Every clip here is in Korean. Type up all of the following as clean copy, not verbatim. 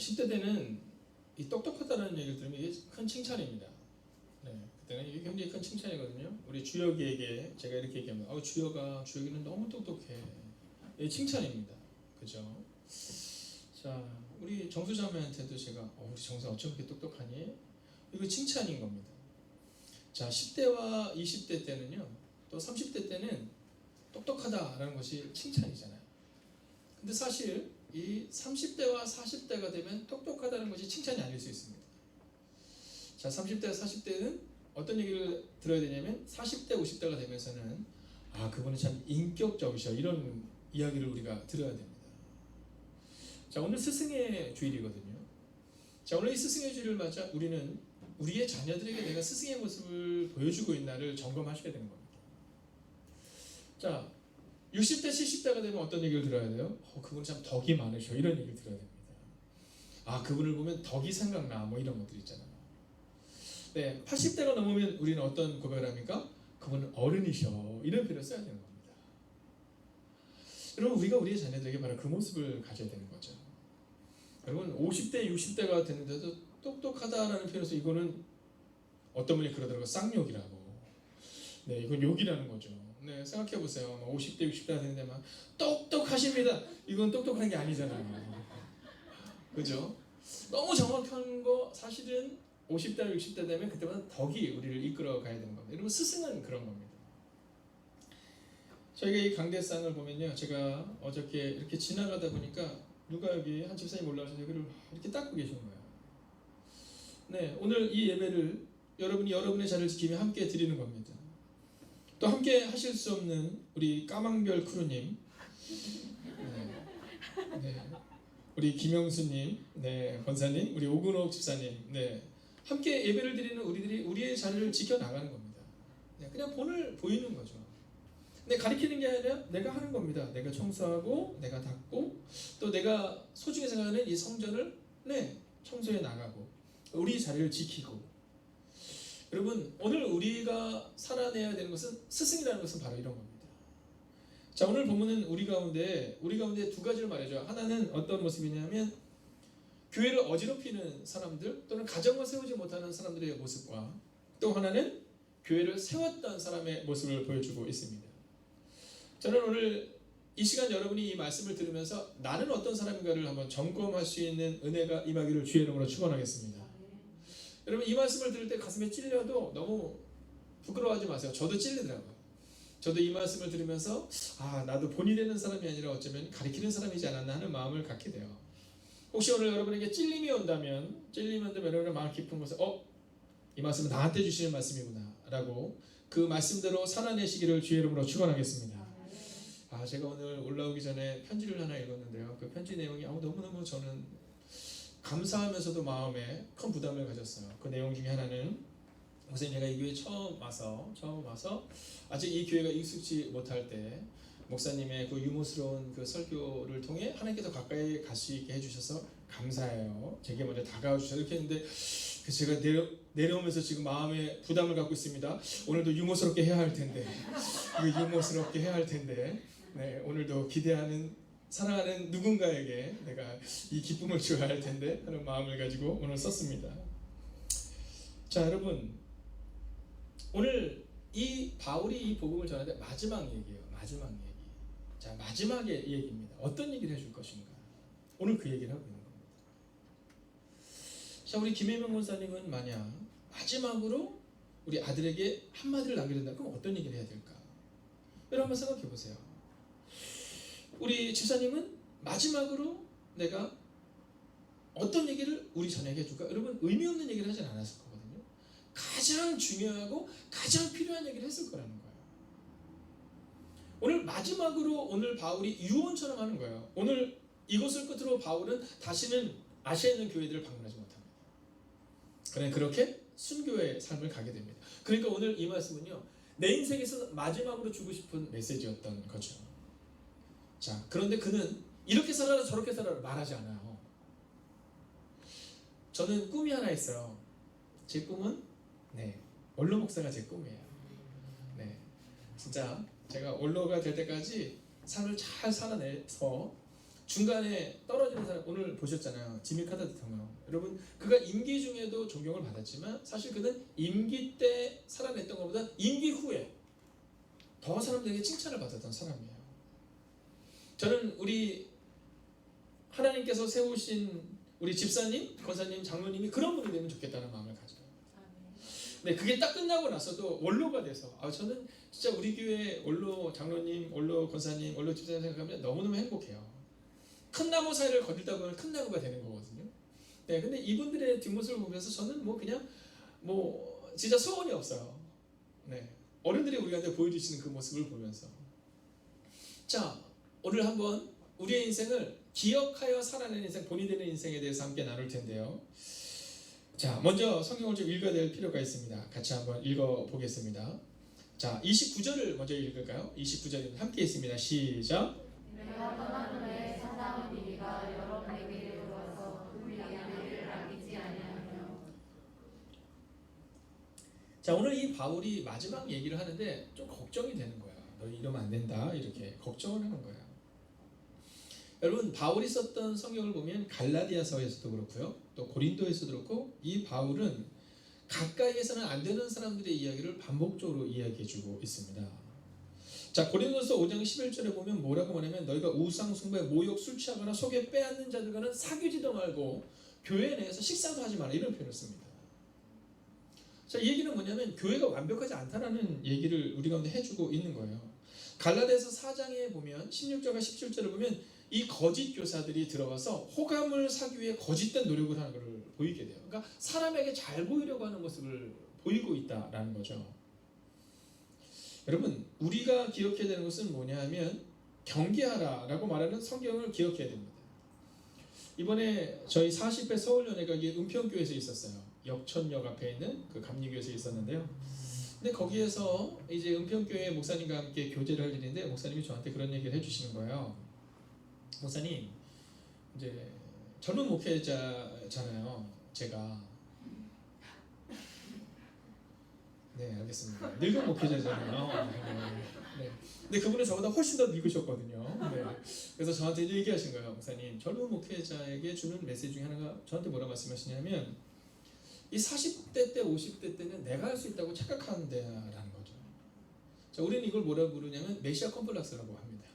10대 때는 이 똑똑하다는 얘기를 들으면 이게 큰 칭찬입니다. 네, 그때는 이게 굉장히 큰 칭찬이거든요. 우리 주혁이에게 제가 이렇게 얘기합니다. 주혁이는 너무 똑똑해. 이게 칭찬입니다. 그죠? 자, 우리 정수자매한테도 제가 우리 정수 어쩜 이렇게 똑똑하니? 이거 칭찬인 겁니다. 자, 10대와 20대 때는요, 또 30대 때는 똑똑하다라는 것이 칭찬이잖아요. 근데 사실 이 30대와 40대가 되면 똑똑하다는 것이 칭찬이 아닐 수 있습니다. 자, 30대와 40대는 어떤 얘기를 들어야 되냐면 40대, 50대가 되면서는 그분은 참 인격적이셔, 이런 이야기를 우리가 들어야 됩니다. 자, 오늘 스승의 주일이거든요. 자, 오늘 이 스승의 주일을 맞아 우리는 우리의 자녀들에게 내가 스승의 모습을 보여주고 있나를 점검하셔야 되는 겁니다. 자, 60대, 70대가 되면 어떤 얘기를 들어야 돼요? 그분 참 덕이 많으셔, 이런 얘기를 들어야 됩니다. 그분을 보면 덕이 생각나, 뭐 이런 것들 있잖아요. 네, 80대가 넘으면 우리는 어떤 고백을 합니까? 그분은 어른이셔, 이런 표현을 써야 되는 겁니다. 여러분, 우리가 우리의 자녀들에게 바로 그 모습을 가져야 되는 거죠. 여러분, 50대, 60대가 됐는데도 똑똑하다라는 표현에서 이거는 어떤 분이 그러더라고요. 쌍욕이라고. 네, 이건 욕이라는 거죠. 네, 생각해 보세요. 50대, 60대가 되는데 막 똑똑하십니다. 이건 똑똑한 게 아니잖아요. 그죠? 너무 정확한 거 사실은 50대, 60대 되면 그때마다 덕이 우리를 이끌어 가야 되는 겁니다. 여러분, 스승은 그런 겁니다. 저희가 이 강대상을 보면요, 제가 어저께 이렇게 지나가다 보니까 누가 여기 한 집사님 올라와서 여기를 이렇게 닦고 계신 거예요. 네, 오늘 이 예배를 여러분이 여러분의 자리를 지키며 함께 드리는 겁니다. 또 함께 하실 수 없는 우리 까망별 크루님, 네, 우리 김영수님, 네, 권사님, 우리 오근옥 집사님, 네, 함께 예배를 드리는 우리들이 우리의 자리를 지켜 나가는 겁니다. 네, 그냥 본을 보이는 거죠. 근데 가리키는 게 아니라 내가 하는 겁니다. 내가 청소하고, 내가 닦고, 또 내가 소중히 생각하는 이 성전을 청소해 나가고, 우리 자리를 지키고. 여러분, 오늘 우리가 살아내야 되는 것은, 스승이라는 것은 바로 이런 겁니다. 자, 오늘 본문은 우리 가운데 두 가지를 말해줘요. 하나는 어떤 모습이냐면 교회를 어지럽히는 사람들, 또는 가정을 세우지 못하는 사람들의 모습과, 또 하나는 교회를 세웠던 사람의 모습을 보여주고 있습니다. 저는 오늘 이 시간 여러분이 이 말씀을 들으면서 나는 어떤 사람인가를 한번 점검할 수 있는 은혜가 임하기를 주의 이름으로 축원하겠습니다. 여러분, 이 말씀을 들을 때 가슴에 찔려도 너무 부끄러워하지 마세요. 저도 찔리더라고요. 저도 이 말씀을 들으면서 나도 본이 되는 사람이 아니라 어쩌면 가리키는 사람이지 않았나 하는 마음을 갖게 돼요. 혹시 오늘 여러분에게 찔림이 온다면 여러분의 마음 깊은 곳에 이 말씀은 나한테 주시는 말씀이구나 라고 그 말씀대로 살아내시기를 주의 이름으로 축원하겠습니다. 제가 오늘 올라오기 전에 편지를 하나 읽었는데요. 그 편지 내용이 너무너무 저는 감사하면서도 마음에 큰 부담을 가졌어요. 그 내용 중에 하나는, 우선 제가 이 교회 처음 와서 아직 이 교회가 익숙지 못할 때 목사님의 그 유머스러운 그 설교를 통해 하나님께서 가까이 갈 수 있게 해주셔서 감사해요. 제게 먼저 다가와 주셔서 이렇게 했는데, 제가 내려오면서 지금 마음에 부담을 갖고 있습니다. 오늘도 유머스럽게 해야 할 텐데, 네, 오늘도 기대하는, 사랑하는 누군가에게 내가 이 기쁨을 줘야 할 텐데 하는 마음을 가지고 오늘 썼습니다. 자, 여러분, 오늘 이 바울이 이 복음을 전할 때 마지막 얘기예요. 자, 마지막의 얘기입니다. 어떤 얘기를 해줄 것인가? 오늘 그 얘기를 하고 있는 겁니다. 자, 우리 김혜명 권사님은 만약 마지막으로 우리 아들에게 한마디를 남겨준다, 그럼 어떤 얘기를 해야 될까? 여러분, 한번 생각해 보세요. 우리 집사님은 마지막으로 내가 어떤 얘기를 우리 자녀에게 해줄까? 여러분, 의미 없는 얘기를 하진 않았을 거거든요. 가장 중요하고 가장 필요한 얘기를 했을 거라는 거예요. 오늘 마지막으로 오늘 바울이 유언처럼 하는 거예요. 오늘 이것을 끝으로 바울은 다시는 아시아에 있는 교회들을 방문하지 못합니다. 그냥 그렇게 순교의 삶을 가게 됩니다. 그러니까 오늘 이 말씀은요, 내 인생에서 마지막으로 주고 싶은 메시지였던 거죠. 자, 그런데 그는 이렇게 살아라 저렇게 살아라 말하지 않아요. 저는 꿈이 하나 있어요. 제 꿈은 원로 목사가 제 꿈이에요. 네, 진짜 제가 원로가 될 때까지 삶을 잘 살아내서 중간에 떨어지는 사람 오늘 보셨잖아요. 지미 카터 대통령. 여러분 그가 임기 중에도 존경을 받았지만 사실 그는 임기 때 살아냈던 것보다 임기 후에 더 사람들에게 칭찬을 받았던 사람이에요. 저는 우리 하나님께서 세우신 우리 집사님, 권사님, 장로님이 그런 분이 되면 좋겠다는 마음을 가져요. 네, 그게 딱 끝나고 나서도 원로가 돼서 저는 진짜 우리 교회 원로 장로님, 원로 권사님, 원로 집사님 생각하면 너무너무 행복해요. 큰 나무 사이를 거들다 보면 큰 나무가 되는 거거든요. 네, 근데 이분들의 뒷모습을 보면서 저는 그냥 진짜 소원이 없어요. 네, 어른들이 우리한테 보여주시는 그 모습을 보면서 자, 오늘 한번 우리의 인생을 기억하여 살아내는 인생, 본이 되는 인생에 대해서 함께 나눌 텐데요. 자, 먼저 성경을 좀 읽어야 될 필요가 있습니다. 같이 한번 읽어보겠습니다. 자, 29절을 먼저 읽을까요? 29절입니다. 함께 있습니다. 시작. 내가 떠난 후에 사사의 비리가 여러분에게 들어와서 우리 아내를 아끼지 아니하며. 자, 오늘 이 바울이 마지막 얘기를 하는데 좀 걱정이 되는 거야. 너 이러면 안 된다. 이렇게 걱정을 하는 거야. 여러분 바울이 썼던 성경을 보면 갈라디아서에서도 그렇고요. 또 고린도에서도 그렇고 이 바울은 가까이에서는 안 되는 사람들의 이야기를 반복적으로 이야기해주고 있습니다. 자, 고린도서 5장 11절에 보면 뭐라고 말하면 너희가 우상 숭배, 모욕, 술 취하거나 속에 빼앗는 자들과는 사귀지도 말고 교회 내에서 식사도 하지 마라 이런 표현을 씁니다. 자, 이 얘기는 뭐냐면 교회가 완벽하지 않다라는 얘기를 우리 가운데 해주고 있는 거예요. 갈라디아서 4장에 보면 16절과 17절을 보면 이 거짓 교사들이 들어가서 호감을 사기 위해 거짓된 노력을 하는 것을 보이게 돼요. 그러니까 사람에게 잘 보이려고 하는 모습을 보이고 있다라는 거죠. 여러분 우리가 기억해야 되는 것은 뭐냐 하면 경계하라라고 말하는 성경을 기억해야 됩니다. 이번에 저희 40회 서울연회가 은평교회에서 있었어요. 역천역 앞에 있는 그 감리교회에서 있었는데요. 근데 거기에서 이제 은평교회 목사님과 함께 교제를 할 일인데 목사님이 저한테 그런 얘기를 해주시는 거예요. 목사님, 이제 젊은 목회자잖아요. 제가 네 알겠습니다. 늙은 목회자잖아요. 네. 근데 그분은 저보다 훨씬 더 늙으셨거든요. 네. 그래서 저한테 얘기하신 거예요. 목사님, 젊은 목회자에게 주는 메시지 중에 하나가 저한테 뭐라고 말씀하시냐면 이 40대 때 50대 때는 내가 할 수 있다고 착각하는데라는 거죠. 자, 우리는 이걸 뭐라고 부르냐면 메시아 컴플렉스라고 합니다.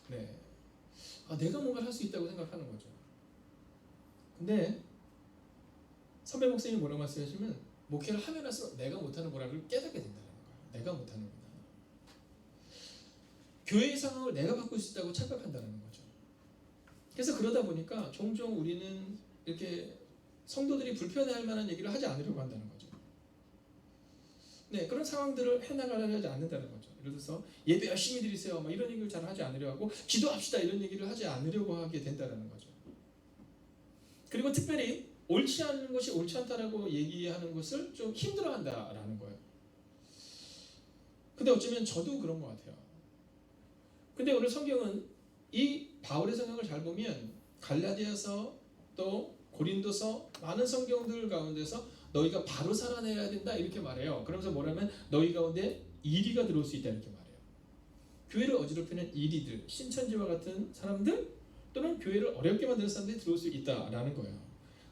네, 내가 뭔가를 할 수 있다고 생각하는 거죠. 근데 선배 목사님이 뭐라고 말씀하시면 목회를 하면 할수록 내가 못하는 거라를 깨닫게 된다는 거예요. 내가 못하는구나. 교회의 상황을 내가 바꿀 수 있다고 착각한다는 거죠. 그래서 그러다 보니까 종종 우리는 이렇게 성도들이 불편해할 만한 얘기를 하지 않으려고 한다는 거죠. 네, 그런 상황들을 해나가려 하지 않는다는 거죠. 예를 들어서 예배 열심히 드리세요 막 이런 얘기를 잘 하지 않으려고 하고 기도합시다 이런 얘기를 하지 않으려고 하게 된다는 거죠. 그리고 특별히 옳지 않은 것이 옳지 않다라고 얘기하는 것을 좀 힘들어한다라는 거예요. 근데 어쩌면 저도 그런 것 같아요. 근데 오늘 성경은 이 바울의 성경을 잘 보면 갈라디아서 또 고린도서 많은 성경들 가운데서 너희가 바로 살아내야 된다 이렇게 말해요. 그러면서 뭐라면 너희 가운데 이리가 들어올 수 있다 이렇게 말해요. 교회를 어지럽히는 이리들, 신천지와 같은 사람들 또는 교회를 어렵게 만드는 사람들이 들어올 수 있다라는 거예요.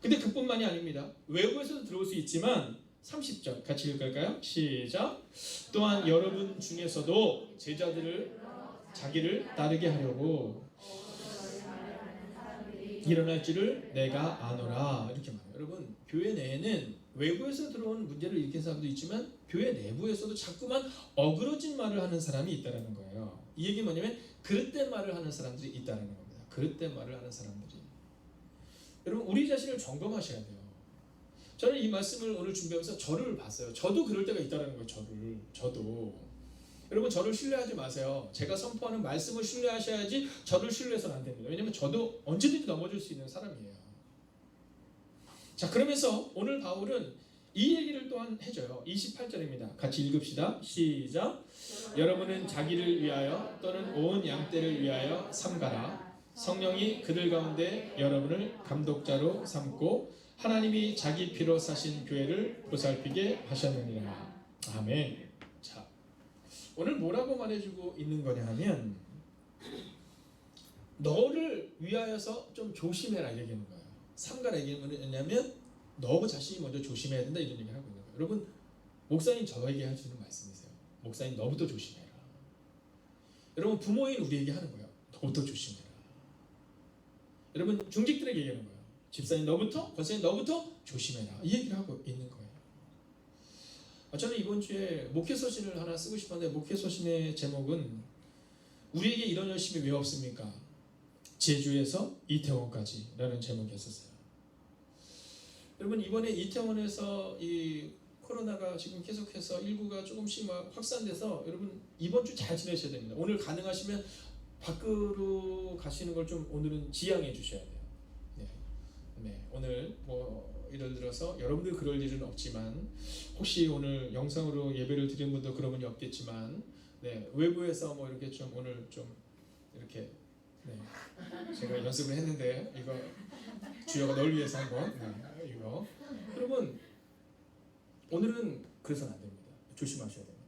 근데 그뿐만이 아닙니다. 외부에서도 들어올 수 있지만 30절 같이 읽을까요? 시작. 또한 여러분 중에서도 제자들을 자기를 따르게 하려고 일어날 줄을 내가 아노라 이렇게 말해요. 여러분 교회 내에는 외부에서 들어온 문제를 일으킨 사람도 있지만 교회 내부에서도 자꾸만 어그러진 말을 하는 사람이 있다는 거예요. 이 얘기 뭐냐면 그릇된 말을 하는 사람들이 있다는 겁니다. 그릇된 말을 하는 사람들이. 여러분 우리 자신을 점검하셔야 돼요. 저는 이 말씀을 오늘 준비하면서 저를 봤어요. 저도 그럴 때가 있다는 거예요. 저도. 여러분 저를 신뢰하지 마세요. 제가 선포하는 말씀을 신뢰하셔야지 저를 신뢰해서는 안 됩니다. 왜냐하면 저도 언제든지 넘어질 수 있는 사람이에요. 자, 그러면서 오늘 바울은 이 얘기를 또한 해줘요. 28절입니다. 같이 읽읍시다. 시작. 여러분은 자기를 위하여 또는 온 양떼를 위하여 삼가라. 성령이 그들 가운데 여러분을 감독자로 삼고 하나님이 자기 피로 사신 교회를 보살피게 하셨느니라. 아멘. 자, 오늘 뭐라고 말해주고 있는 거냐 하면 너를 위하여서 좀 조심해라 얘기하는 거예요. 삼가라 얘기는 뭐냐면 너 자신이 먼저 조심해야 된다 이런 얘기를 하고 있는 거예요. 여러분 목사님 저에게 해주는 말씀이세요. 목사님 너부터 조심해라. 여러분 부모인 우리에게 하는 거예요. 너부터 조심해라. 여러분 중직들에게 얘기하는 거예요. 집사님 너부터, 권사님 너부터 조심해라. 이 얘기를 하고 있는 거예요. 저는 이번 주에 목회서신을 하나 쓰고 싶었는데 목회서신의 제목은 우리에게 이런 열심이 왜 없습니까? 제주에서 이태원까지 라는 제목이었어요. 여러분 이번에 이태원에서 이 코로나가 지금 계속해서 일부가 조금씩 막 확산돼서 여러분 이번 주 잘 지내셔야 됩니다. 오늘 가능하시면 밖으로 가시는 걸 좀 오늘은 지양해 주셔야 돼요. 네, 오늘 뭐 예를 들어서 여러분들 그럴 일은 없지만 혹시 오늘 영상으로 예배를 드리는 분도 그런 분이 없겠지만 네, 외부에서 뭐 이렇게 좀 오늘 좀 이렇게 네, 제가 연습을 했는데 이거 주여가 널 위해서 한번 네, 이거 여러분 오늘은 그래서는 안 됩니다. 조심하셔야 됩니다.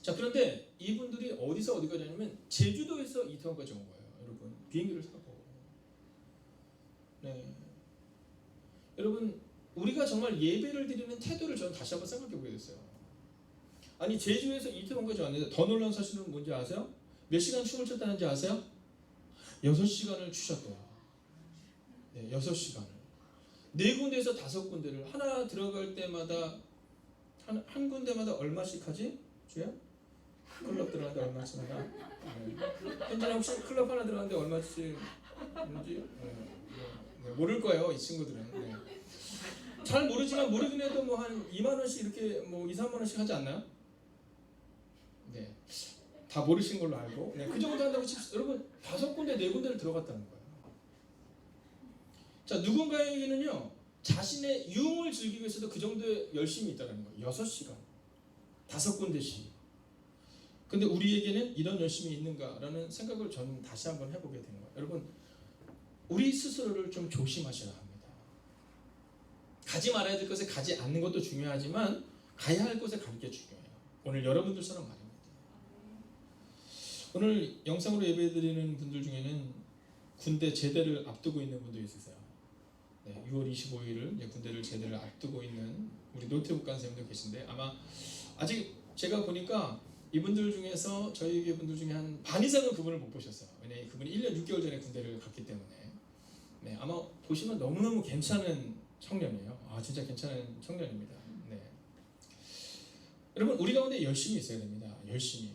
자 그런데 이분들이 어디서 어디까지 하냐면 제주도에서 이태원까지 온 거예요. 여러분 비행기를 타고 네. 여러분 우리가 정말 예배를 드리는 태도를 저는 다시 한번 생각해 보게 됐어요. 아니 제주에서 이태원까지 왔는데 더 놀라운 사실은 뭔지 아세요? 몇 시간 춤을 췄다는지 아세요? 6시간을 추셨대요. 네, 6시간을. 네 군데에서 5군데를 하나 들어갈 때마다 한 군데마다 얼마씩 하지? 주야? 클럽 들어가는데 얼마씩 하나? 네. 현재 혹시 클럽 하나 들어가는데 얼마씩 하는지? 네, 모를 거예요, 이 친구들은. 네. 잘 모르지만 모르긴 해도 뭐 한 2만 원씩 이렇게 뭐 2, 3만 원씩 하지 않나요? 네. 다 모르신 걸로 알고. 네, 그 정도 한다고 칩시다. 여러분 5군데, 4군데를 들어갔다는 거예요. 자, 누군가에게는요. 자신의 유흥을 즐기기 위해서도 그 정도의 열심이 있다는 거예요. 6시간. 5군데씩. 근데 우리에게는 이런 열심이 있는가라는 생각을 저는 다시 한번 해보게 되는 거예요. 여러분 우리 스스로를 좀 조심하셔야 합니다. 가지 말아야 될 것에 가지 않는 것도 중요하지만 가야 할 곳에 가는 게 중요해요. 오늘 여러분들처럼 말입니다. 오늘 영상으로 예배드리는 분들 중에는 군대 제대를 앞두고 있는 분도 있으세요. 네, 6월 25일을 군대를 제대를 앞두고 있는 우리 노태욱 간사님도 계신데 아마 아직 제가 보니까 이분들 중에서 저희 교회 분들 중에 한 반 이상은 그분을 못 보셨어요. 왜냐하면 그분이 1년 6개월 전에 군대를 갔기 때문에 네, 아마 보시면 너무너무 괜찮은 청년이에요. 아 진짜 괜찮은 청년입니다. 네. 여러분 우리 가운데 열심히 있어야 됩니다. 열심히.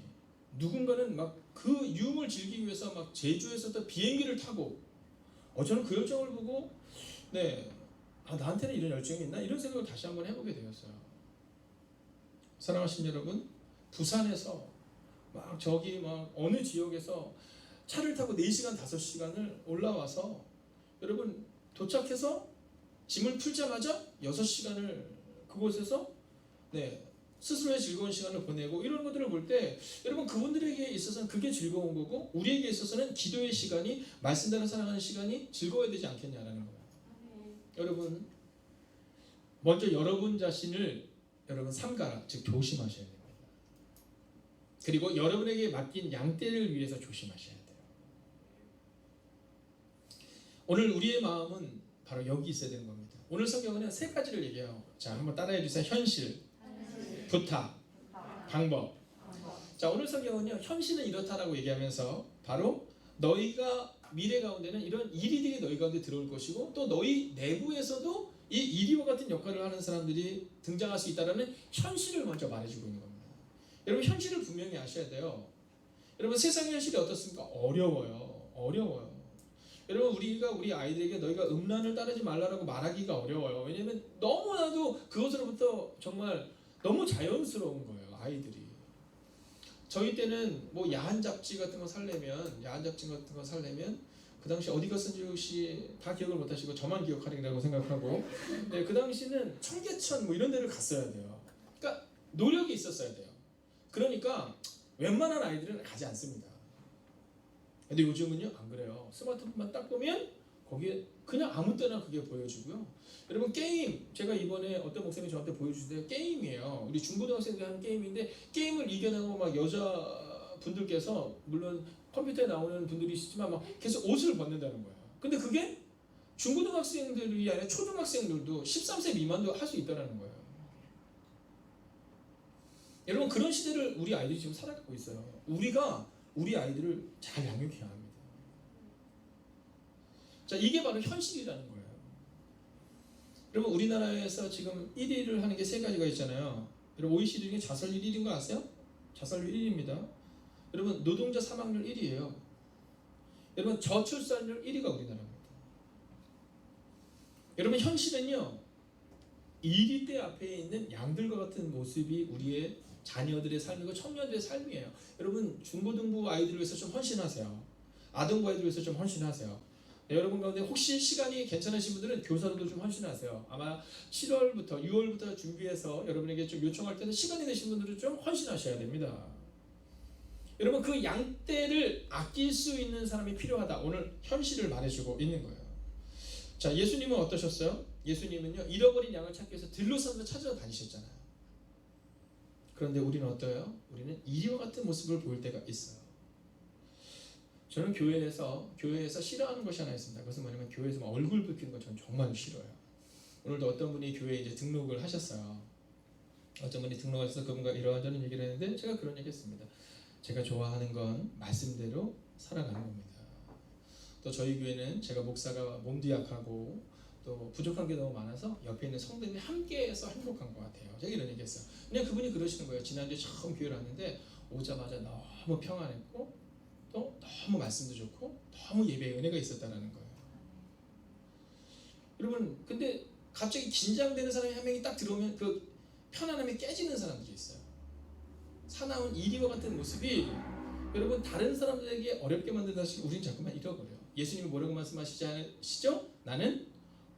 누군가는 막 그 유흥을 즐기기 위해서 막 제주에서도 비행기를 타고 저는 그 열정을 보고 네, 나한테는 이런 열정이 있나? 이런 생각을 다시 한번 해보게 되었어요. 사랑하신 여러분 부산에서 막 저기 막 어느 지역에서 차를 타고 4시간 5시간을 올라와서 여러분 도착해서 짐을 풀자마자 6시간을 그곳에서 네, 스스로의 즐거운 시간을 보내고 이런 것들을 볼 때 여러분 그분들에게 있어서는 그게 즐거운 거고 우리에게 있어서는 기도의 시간이 말씀대로 살아가는 시간이 즐거워야 되지 않겠냐라는 거예요. 여러분 먼저 여러분 자신을 여러분 삼가라 즉 조심하셔야 됩니다. 그리고 여러분에게 맡긴 양떼를 위해서 조심하셔야 돼요. 오늘 우리의 마음은 바로 여기 있어야 되는 겁니다. 오늘 성경은 3가지를 얘기해요. 자, 한번 따라해 주세요. 현실, 부탁, 방법. 자, 오늘 성경은요. 현실은 이렇다라고 얘기하면서 바로 너희가 미래 가운데는 이런 일이 너희 가운데 들어올 것이고 또 너희 내부에서도 이 이리와 같은 역할을 하는 사람들이 등장할 수 있다는 현실을 먼저 말해주고 있는 겁니다. 여러분 현실을 분명히 아셔야 돼요. 여러분 세상의 현실이 어떻습니까? 어려워요. 여러분 우리가 우리 아이들에게 너희가 음란을 따르지 말라고 말하기가 어려워요. 왜냐하면 너무나도 그것으로부터 정말 너무 자연스러운 거예요. 아이들이. 저희 때는 뭐 야한 잡지 같은 거 살려면 그 당시 어디 갔는지 혹시 다 기억을 못하시고 저만 기억하리라고 생각하고 네, 그 당시는 청계천 뭐 이런 데를 갔어야 돼요. 그러니까 노력이 있었어야 돼요. 그러니까 웬만한 아이들은 가지 않습니다. 근데 요즘은요 안 그래요. 스마트폰만 딱 보면 거기에 그냥 아무 때나 그게 보여주고요. 여러분 게임 제가 이번에 어떤 목사님이 저한테 보여주는데 게임이에요. 우리 중고등학생들 하는 게임인데 게임을 이겨내고 막 여자분들께서 물론 컴퓨터에 나오는 분들이시지만 막 계속 옷을 벗는다는 거예요. 근데 그게 중고등학생들이 아니라 초등학생들도 13세 미만도 할 수 있다는 거예요. 여러분 그런 시대를 우리 아이들이 지금 살아가고 있어요. 우리가 우리 아이들을 잘 양육해야 합니다. 자, 이게 바로 현실이라는 거예요. 여러분 우리나라에서 지금 1위를 하는 게 세 가지가 있잖아요. 여러분 OECD 중에 자살률 1위인 거 아세요? 자살률 1위입니다. 여러분 노동자 사망률 1위예요. 여러분 저출산율 1위가 우리나라입니다. 여러분 현실은요 1위 대 앞에 있는 양들과 같은 모습이 우리의 자녀들의 삶이고 청년들의 삶이에요. 여러분 중고등부 아이들을 위해서 좀 헌신하세요. 아동부 아이들을 위해서 좀 헌신하세요. 네, 여러분 가운데 혹시 시간이 괜찮으신 분들은 교사로도 좀 헌신하세요. 아마 7월부터 6월부터 준비해서 여러분에게 좀 요청할 때는 시간이 되신 분들은 좀 헌신하셔야 됩니다. 여러분 그 양떼를 아낄 수 있는 사람이 필요하다. 오늘 현실을 말해주고 있는 거예요. 자, 예수님은 어떠셨어요? 예수님은요 잃어버린 양을 찾기 위해서 들로서면서 찾아다니셨잖아요. 그런데 우리는 어때요? 우리는 이리와 같은 모습을 보일 때가 있어요. 저는 교회에서 싫어하는 것이 하나 있습니다. 그것은 뭐냐면 교회에서 막 얼굴 붉히는 거 저는 정말 싫어요. 오늘도 어떤 분이 교회에 이제 등록을 하셨어요. 어떤 분이 등록하셔서 그분과 이러저런 얘기를 했는데 제가 그런 얘기했습니다. 제가 좋아하는 건 말씀대로 살아가는 겁니다. 또 저희 교회는 제가 목사가 몸도 약하고 또 부족한 게 너무 많아서 옆에 있는 성도들이 함께해서 행복한 것 같아요. 제가 이런 얘기했어요. 그냥 그분이 그러시는 거예요. 지난주에 처음 교회를 왔는데 오자마자 너무 평안했고 또 너무 말씀도 좋고 너무 예배의 은혜가 있었다는 거예요. 여러분 근데 갑자기 긴장되는 사람이 한 명이 딱 들어오면 그 편안함이 깨지는 사람들이 있어요. 사나운 이리와 같은 모습이 여러분 다른 사람들에게 어렵게 만든다 하시고 우린 자꾸만 잃어버려요. 예수님이 뭐라고 말씀하시지 않으시죠? 나는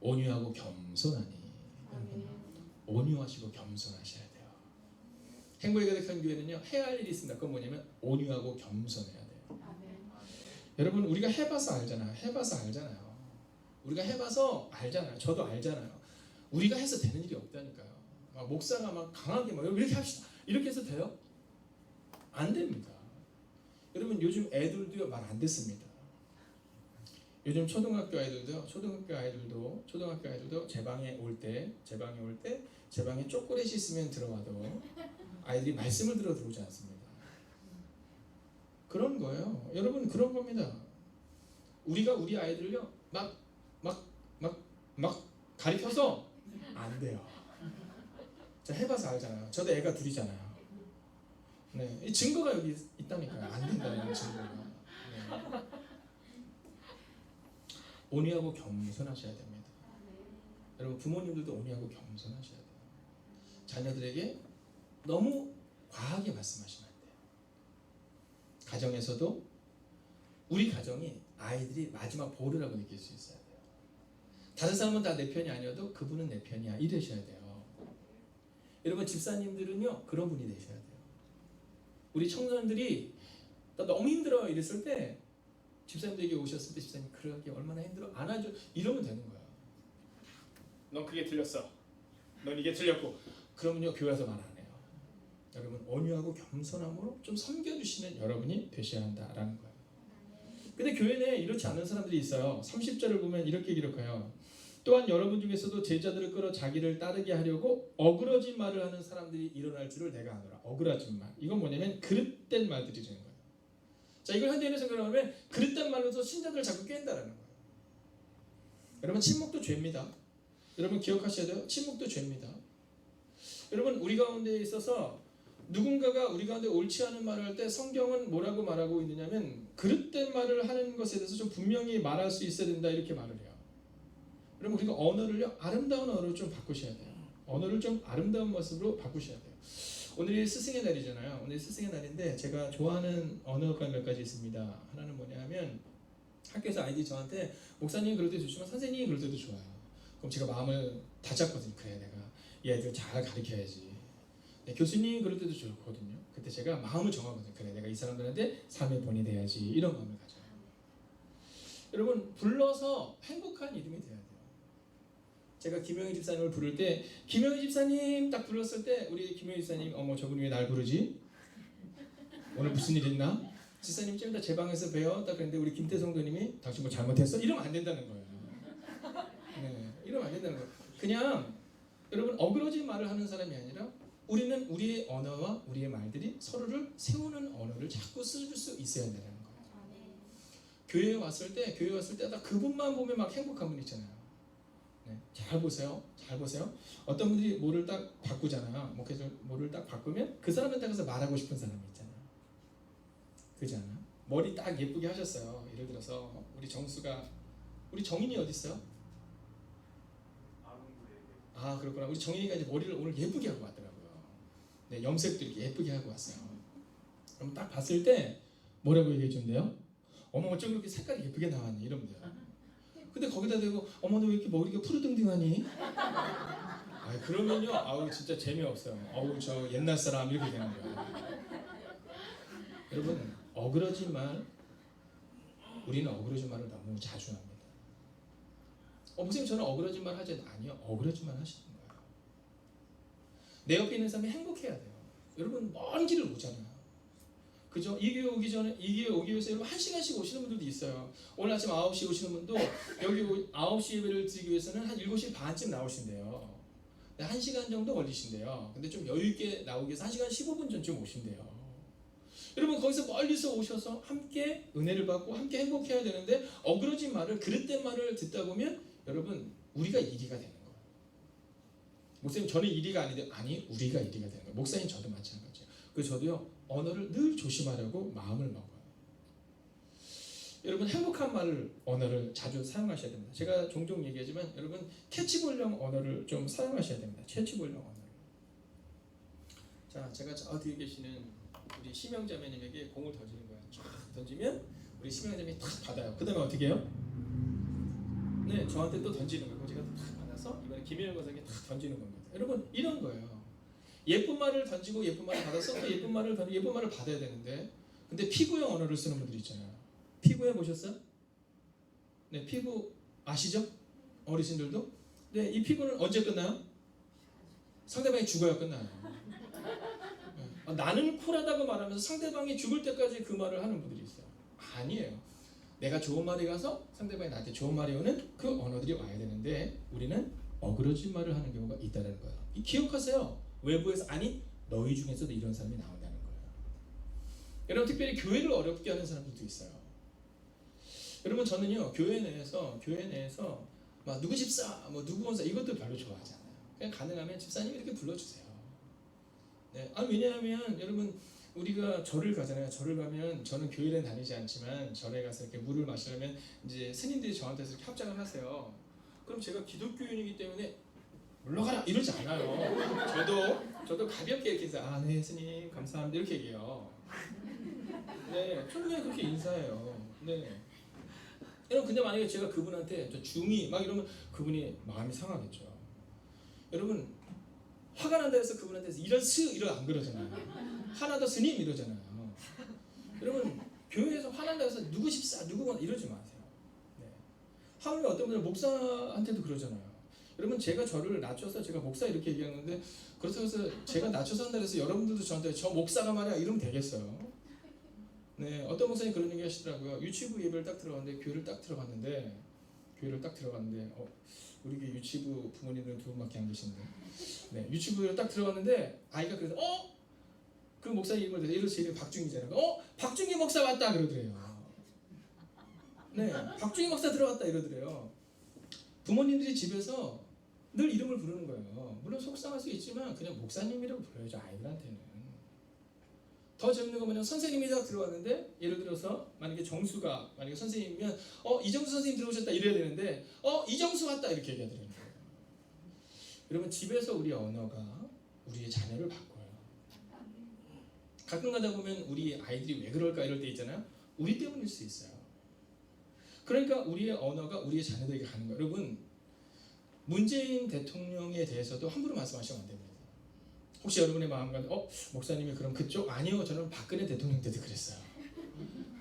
온유하고 겸손하니. 온유하시고 겸손하셔야 돼요. 행복이 가득한 교회는요 해야 할 일이 있습니다. 그건 뭐냐면 온유하고 겸손해야 돼요. 여러분 우리가 해봐서 알잖아요. 우리가 해봐서 알잖아요. 저도 알잖아요. 우리가 해서 되는 일이 없다니까요. 목사가 막 강하게 막 이렇게 합시다. 이렇게 해서 돼요? 안 됩니다. 여러분 요즘 애들도요 말 안 듣습니다. 요즘 초등학교 아이들도 제 방에 올 때 제 방에 초콜릿이 있으면 들어와도 아이들이 말씀을 들어오지 않습니다. 그런 거예요. 여러분 그런 겁니다. 우리가 우리 아이들을요 막 가리켜서 안 돼요. 자 해봐서 알잖아요. 저도 애가 둘이잖아요. 네, 이 증거가 여기 있다니까요. 안 된다는 증거가. 네. 온유하고 겸손하셔야 됩니다. 여러분 부모님들도 온유하고 겸손하셔야 돼요. 자녀들에게 너무 과하게 말씀하시면 안 돼요. 가정에서도 우리 가정이 아이들이 마지막 보루라고 느낄 수 있어야 돼요. 다른 사람은 다 내 편이 아니어도 그분은 내 편이야 이러셔야 돼요. 여러분 집사님들은요 그런 분이 되셔야 돼요. 우리 청소년들이 나 너무 힘들어 이랬을 때 집사님들에게 오셨을 때 집사님 그러기 얼마나 힘들어 안아줘 이러면 되는 거야. 넌 그게 틀렸어. 넌 이게 틀렸고. 그러면요 교회 와서 말 안 해요. 여러분 온유하고 겸손함으로 좀 섬겨주시는 여러분이 되셔야 한다라는 거예요. 근데 교회 내에 이렇지 않은 사람들이 있어요. 30절을 보면 이렇게 기록해요. 또한 여러분 중에서도 제자들을 끌어 자기를 따르게 하려고 어그러진 말을 하는 사람들이 일어날 줄을 내가 아노라. 어그러진 말. 이건 뭐냐면 그릇된 말들이라는 거예요. 자 이걸 현대인의 생각을 하면 그릇된 말로서 신자들을 자꾸 깬다라는 거예요. 여러분 침묵도 죄입니다. 여러분 기억하셔야 돼요. 침묵도 죄입니다. 여러분 우리 가운데 있어서 누군가가 우리 가운데 옳지 않은 말을 할 때 성경은 뭐라고 말하고 있느냐면 그릇된 말을 하는 것에 대해서 좀 분명히 말할 수 있어야 된다 이렇게 말을 해요. 여러분 우리가 언어를요 아름다운 언어로 좀 바꾸셔야 돼요. 언어를 좀 아름다운 모습으로 바꾸셔야 돼요. 오늘이 스승의 날이잖아요. 오늘 스승의 날인데 제가 좋아하는 언어가 몇 가지 있습니다. 하나는 뭐냐면 학교에서 아이들이 저한테 목사님이 그럴 때도 좋지만 선생님이 그럴 때도 좋아요. 그럼 제가 마음을 다잡거든요. 그래 내가 이 애들 잘 가르쳐야지. 네, 교수님이 그럴 때도 좋거든요. 그때 제가 마음을 정하거든요. 그래 내가 이 사람들한테 삶의 본이 돼야지 이런 마음을 가져요. 여러분 불러서 행복한 이름이 돼야 돼요. 제가 김영희 집사님을 부를 때 김영희 집사님 딱 불렀을 때 우리 김영희 집사님 어머 저분이 왜 날 부르지? 오늘 무슨 일 있나? 지사님 좀 이따 제 방에서 봬요. 딱 그랬는데 우리 김태성 도님이 당신 뭐 잘못했어? 이러면 안 된다는 거예요. 네, 이러면 안 된다는 거예요. 그냥 여러분 어그러진 말을 하는 사람이 아니라 우리는 우리의 언어와 우리의 말들이 서로를 세우는 언어를 자꾸 써줄 수 있어야 된다는 거예요. 교회에 왔을 때 딱 그분만 보면 막 행복한 분 있잖아요. 네, 잘 보세요. 잘 보세요. 어떤 분들이 뭐를 딱 바꾸잖아요. 목회자 뭐를 딱 바꾸면 그 사람한테 가서 말하고 싶은 사람이 있잖아요. 그렇지 않아? 머리 딱 예쁘게 하셨어요. 예를 들어서 우리 정수가 우리 정인이 어디 있어요? 아 그렇구나. 우리 정인이가 이제 머리를 오늘 예쁘게 하고 왔더라고요. 네, 염색도 이렇게 예쁘게 하고 왔어요. 그럼 딱 봤을 때 뭐라고 얘기해 준대요? 어머 어쩜 그렇게 색깔이 예쁘게 나왔니? 이러면 돼요. 근데 거기다 대고 어머 너 왜 이렇게 머리가 푸르등등하니? 아 그러면요 아우 진짜 재미없어요. 어우 저 옛날 사람 이렇게 되는 거예요. 여러분 어그러진 말 우리는 어그러진 말을 너무 자주 합니다. 목사님 저는 어그러진 말 하지 아니요 어그러진 말 하시는 거예요. 내 옆에 있는 사람이 행복해야 돼요. 여러분 먼 길을 오잖아요. 그죠? 이 교회 오기 전에 이 교회 오기 위해서 여러분 1시간씩 오시는 분들도 있어요. 오늘 아침 9시에 오시는 분도 여기 9시 예배를 드리기 위해서는 한 7시 반쯤 나오신대요. 1시간 정도 걸리신대요. 근데 좀 여유 있게 나오기 위해서 1시간 15분 전쯤 오신대요. 여러분 거기서 멀리서 오셔서 함께 은혜를 받고 함께 행복해야 되는데 어그러진 말을 그릇된 말을 듣다 보면 여러분 우리가 1위가 되는 거예요. 목사님 저는 1위가 아닌데 아니 우리가 1위가 되는 거예요. 목사님 저도 마찬가지예요. 그래서 저도요 언어를 늘 조심하려고 마음을 먹어요. 여러분 행복한 말을 언어를 자주 사용하셔야 됩니다. 제가 종종 얘기하지만 여러분 캐치볼형 언어를 좀 사용하셔야 됩니다. 캐치볼형 언어를. 자 제가 저 뒤에 계시는 우리 심영자매님에게 공을 던지는 거예요. 던지면 우리 심영자매님이 탁 받아요. 그 다음에 어떻게 해요? 네 저한테 또 던지는 거예요. 제가 탁 받아서 이번에 김혜영 권사에게 탁 던지는 겁니다. 여러분 이런 거예요. 예쁜 말을 던지고 예쁜 말을 받아서 또 예쁜 말을 던지고 예쁜 말을 받아야 되는데 근데 피구형 언어를 쓰는 분들 있잖아요. 피구 해보셨어요? 네 피구 아시죠? 어르신들도? 네 이 피구는 언제 끝나요? 상대방이 죽어야 끝나요. 네. 나는 쿨하다고 말하면서 상대방이 죽을 때까지 그 말을 하는 분들이 있어요. 아니에요. 내가 좋은 말이 가서 상대방이 나한테 좋은 말이 오는 그 언어들이 와야 되는데 우리는 어그러진 말을 하는 경우가 있다는 거예요. 기억하세요. 외부에서 아니 너희 중에서도 이런 사람이 나온다는 거예요. 여러분 특별히 교회를 어렵게 하는 사람들도 있어요. 여러분 저는요 교회 내에서 막 누구 집사 뭐 누구 원사 이것도 별로 좋아하지 않아요. 그냥 가능하면 집사님 이렇게 불러주세요. 네, 왜냐하면 여러분 우리가 절을 가잖아요. 절을 가면 저는 교회는 다니지 않지만 절에 가서 이렇게 물을 마시려면 이제 스님들이 저한테서 이렇게 합장을 하세요. 그럼 제가 기독교인이기 때문에 물러가라 이러지 않아요. 저도 가볍게 이렇게 해서 아 네 스님 감사합니다 이렇게 얘기해요. 네, 저는 그냥 그렇게 인사해요. 네. 여러분 근데 만약에 제가 그분한테 저 중이 막 이러면 그분이 마음이 상하겠죠. 여러분 화가 난다 해서 그분한테 이런 이런 안 그러잖아요. 화나다 스님 이러잖아요. 여러분 교회에서 화난다 해서 누구 집사 누구 이러지 마세요. 네. 하물며 어떤 분들은 목사한테도 그러잖아요. 여러분 제가 저를 낮춰서 제가 목사 이렇게 얘기하는데 그렇다고 해서 제가 낮춰서 한다 해서 여러분들도 저한테 저 목사가 말이야 이러면 되겠어요. 네, 어떤 목사님 그런 얘기 하시더라고요. 유치부 예배를 딱 들어갔는데 교회를 딱 들어갔는데 우리 교회 유치부 부모님들은 2분밖에 안 계신데 네, 유치부를 딱 들어갔는데 아이가 그래서 그 목사님 이름을 대서 예를 들어서 박중기잖아요. 박중기 목사 왔다 그러더래요. 네, 박중기 목사 들어왔다 이러더래요. 부모님들이 집에서 늘 이름을 부르는 거예요. 물론 속상할 수 있지만 그냥 목사님이라고 불러야죠. 아이들한테는. 더 재밌는 거 뭐냐면 선생님이 딱 들어왔는데 예를 들어서 만약에 정수가 만약에 선생님이면 이정수 선생님 들어오셨다 이래야 되는데 이정수 왔다 이렇게 얘기해야 되는 거예요. 여러분 집에서 우리 언어가 우리의 자녀를 바꿔요. 가끔 가다 보면 우리 아이들이 왜 그럴까 이럴 때 있잖아요. 우리 때문일 수 있어요. 그러니까 우리의 언어가 우리의 자녀들에게 가는 거예요. 여러분 문재인 대통령에 대해서도 함부로 말씀하시면 안 됩니다. 혹시 여러분의 마음 가운데 목사님이 그럼 그쪽? 아니요. 저는 박근혜 대통령 때도 그랬어요.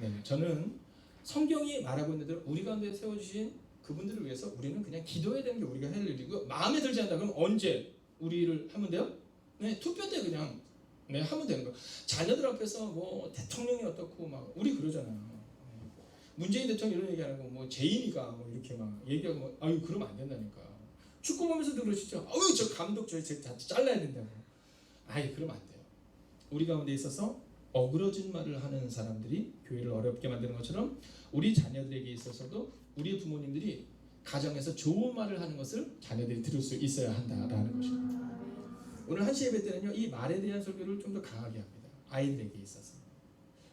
네, 저는 성경이 말하고 있는 대로 우리 가운데 세워주신 그분들을 위해서 우리는 그냥 기도해야 되는 게 우리가 할 일이고 마음에 들지 않는다 그럼 언제 우리를 하면 돼요? 네, 투표 때 그냥 네, 하면 되는 거예요. 자녀들 앞에서 뭐 대통령이 어떻고 막 우리 그러잖아요. 문재인 대통령 이런 얘기하는 거뭐 재인이가 뭐 이렇게 막 얘기하고 뭐 아유 그러면 안 된다니까. 축구 보면서도 그러시죠. 아유 저 감독 저 잘라야 된다고. 아이 그러면 안 돼요. 우리 가운데 있어서 어그러진 말을 하는 사람들이 교회를 어렵게 만드는 것처럼 우리 자녀들에게 있어서도 우리 부모님들이 가정에서 좋은 말을 하는 것을 자녀들이 들을 수 있어야 한다라는 것입니다. 오늘 한시 예배 때는요 이 말에 대한 설교를 좀 더 강하게 합니다. 아이들에게 있어서.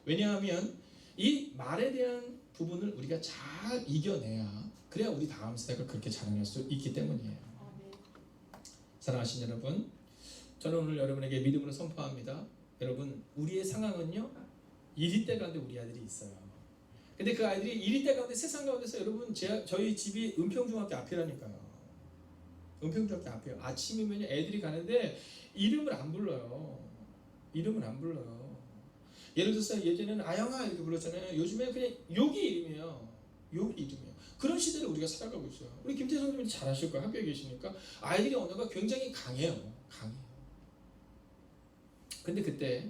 왜냐하면 이 말에 대한 부분을 우리가 잘 이겨내야 그래야 우리 다음 세대가 그렇게 자라날 수 있기 때문이에요. 사랑하신 여러분, 저는 오늘 여러분에게 믿음으로 선포합니다. 여러분, 우리의 상황은요 1위 가운데 우리 아들이 있어요. 근데 그 아이들이 1위 가운데 세상 가운데서 여러분 저희 집이 은평중학교 앞이라니까요. 은평중학교 앞이에요. 아침이면 애들이 가는데 이름을 안 불러요. 이름을 안 불러요. 예를 들어서 예전에는 아영아 이렇게 불렀잖아요. 요즘에 그냥 욕이 이름이에요. 욕이 이름이에요. 그런 시대를 우리가 살아가고 있어요. 우리 김태 선생님이 잘 아실 거예요. 학교에 계시니까 아이들의 언어가 굉장히 강해요. 강해요. 근데 그때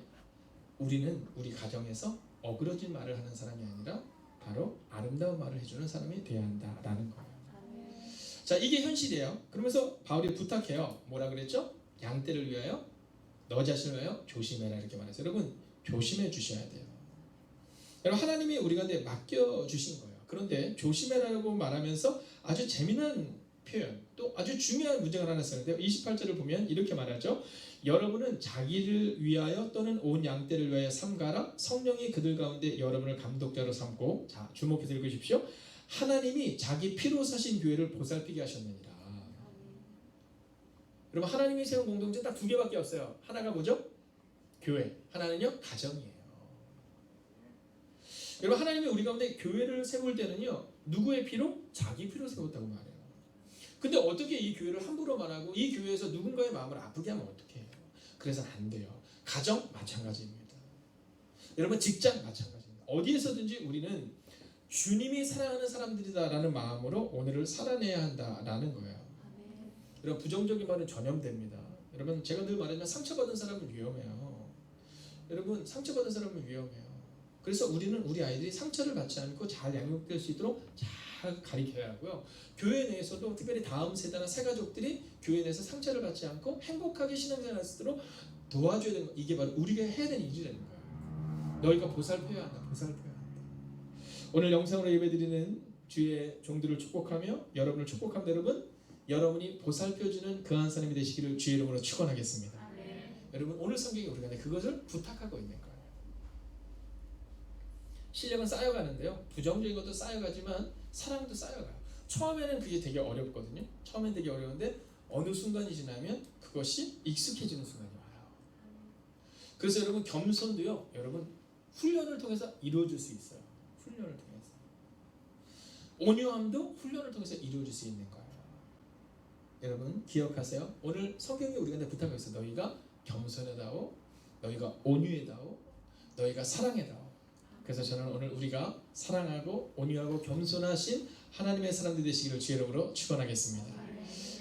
우리는 우리 가정에서 어그러진 말을 하는 사람이 아니라 바로 아름다운 말을 해주는 사람이 되어야 한다라는 거예요. 자, 이게 현실이에요. 그러면서 바울이 부탁해요. 뭐라 그랬죠? 양떼를 위하여 너 자신을 위하여 조심해라 이렇게 말했어요. 여러분 조심해 주셔야 돼요. 여러분 하나님이 우리 가운데 맡겨 주신 거예요. 그런데 조심해라고 말하면서 아주 재미난 표현 또 아주 중요한 문장을 하나 쓰는데요. 28절을 보면 이렇게 말하죠. 여러분은 자기를 위하여 또는 온 양떼를 위하여 삼가라. 성령이 그들 가운데 여러분을 감독자로 삼고 자 주목해서 읽으십시오. 하나님이 자기 피로 사신 교회를 보살피게 하셨느니라. 여러분 하나님이 세운 공동체 딱 두 개밖에 없어요. 하나가 뭐죠? 교회. 하나는요 가정이에요. 여러분 하나님이 우리 가운데 교회를 세울 때는요 누구의 피로? 자기 피로 세웠다고 말해요. 근데 어떻게 이 교회를 함부로 말하고 이 교회에서 누군가의 마음을 아프게 하면 어떻게 해요? 그래서는 안 돼요. 가정 마찬가지입니다. 여러분 직장 마찬가지입니다. 어디에서든지 우리는 주님이 사랑하는 사람들이다라는 마음으로 오늘을 살아내야 한다라는 거예요. 여러분 부정적인 말은 전염됩니다. 여러분 제가 늘 말하지만 상처받은 사람은 위험해요. 여러분 상처받은 사람은 위험해요. 그래서 우리는 우리 아이들이 상처를 받지 않고 잘 양육될 수 있도록 잘 가르쳐야 하고요. 교회 내에서도 특별히 다음 세대나 새 가족들이 교회 내에서 상처를 받지 않고 행복하게 신앙생활 할 수 있도록 도와줘야 되는 거. 이게 바로 우리가 해야 되는 일이라는 거예요. 너희가 보살펴야 한다. 보살펴야 한다. 오늘 영상으로 예배드리는 주의 종들을 축복하며 여러분을 축복합니다. 여러분이 보살펴주는 그 한 사람이 되시기를 주의 이름으로 축원하겠습니다. 여러분 오늘 성경이 우리가 그것을 부탁하고 있는 거예요. 실력은 쌓여가는데요. 부정적인 것도 쌓여가지만 사랑도 쌓여가요. 처음에는 그게 되게 어렵거든요. 처음엔 되게 어려운데 어느 순간이 지나면 그것이 익숙해지는 순간이 와요. 그래서 여러분 겸손도요. 여러분 훈련을 통해서 이루어질 수 있어요. 훈련을 통해서. 온유함도 훈련을 통해서 이루어질 수 있는 거예요. 여러분 기억하세요. 오늘 성경이 우리한테 부탁하고 있어요. 너희가 겸손하다오, 너희가 온유하다오, 너희가 사랑하다오. 그래서 저는 오늘 우리가 사랑하고 온유하고 겸손하신 하나님의 사람들 되시기를 주의 이름으로 축원하겠습니다.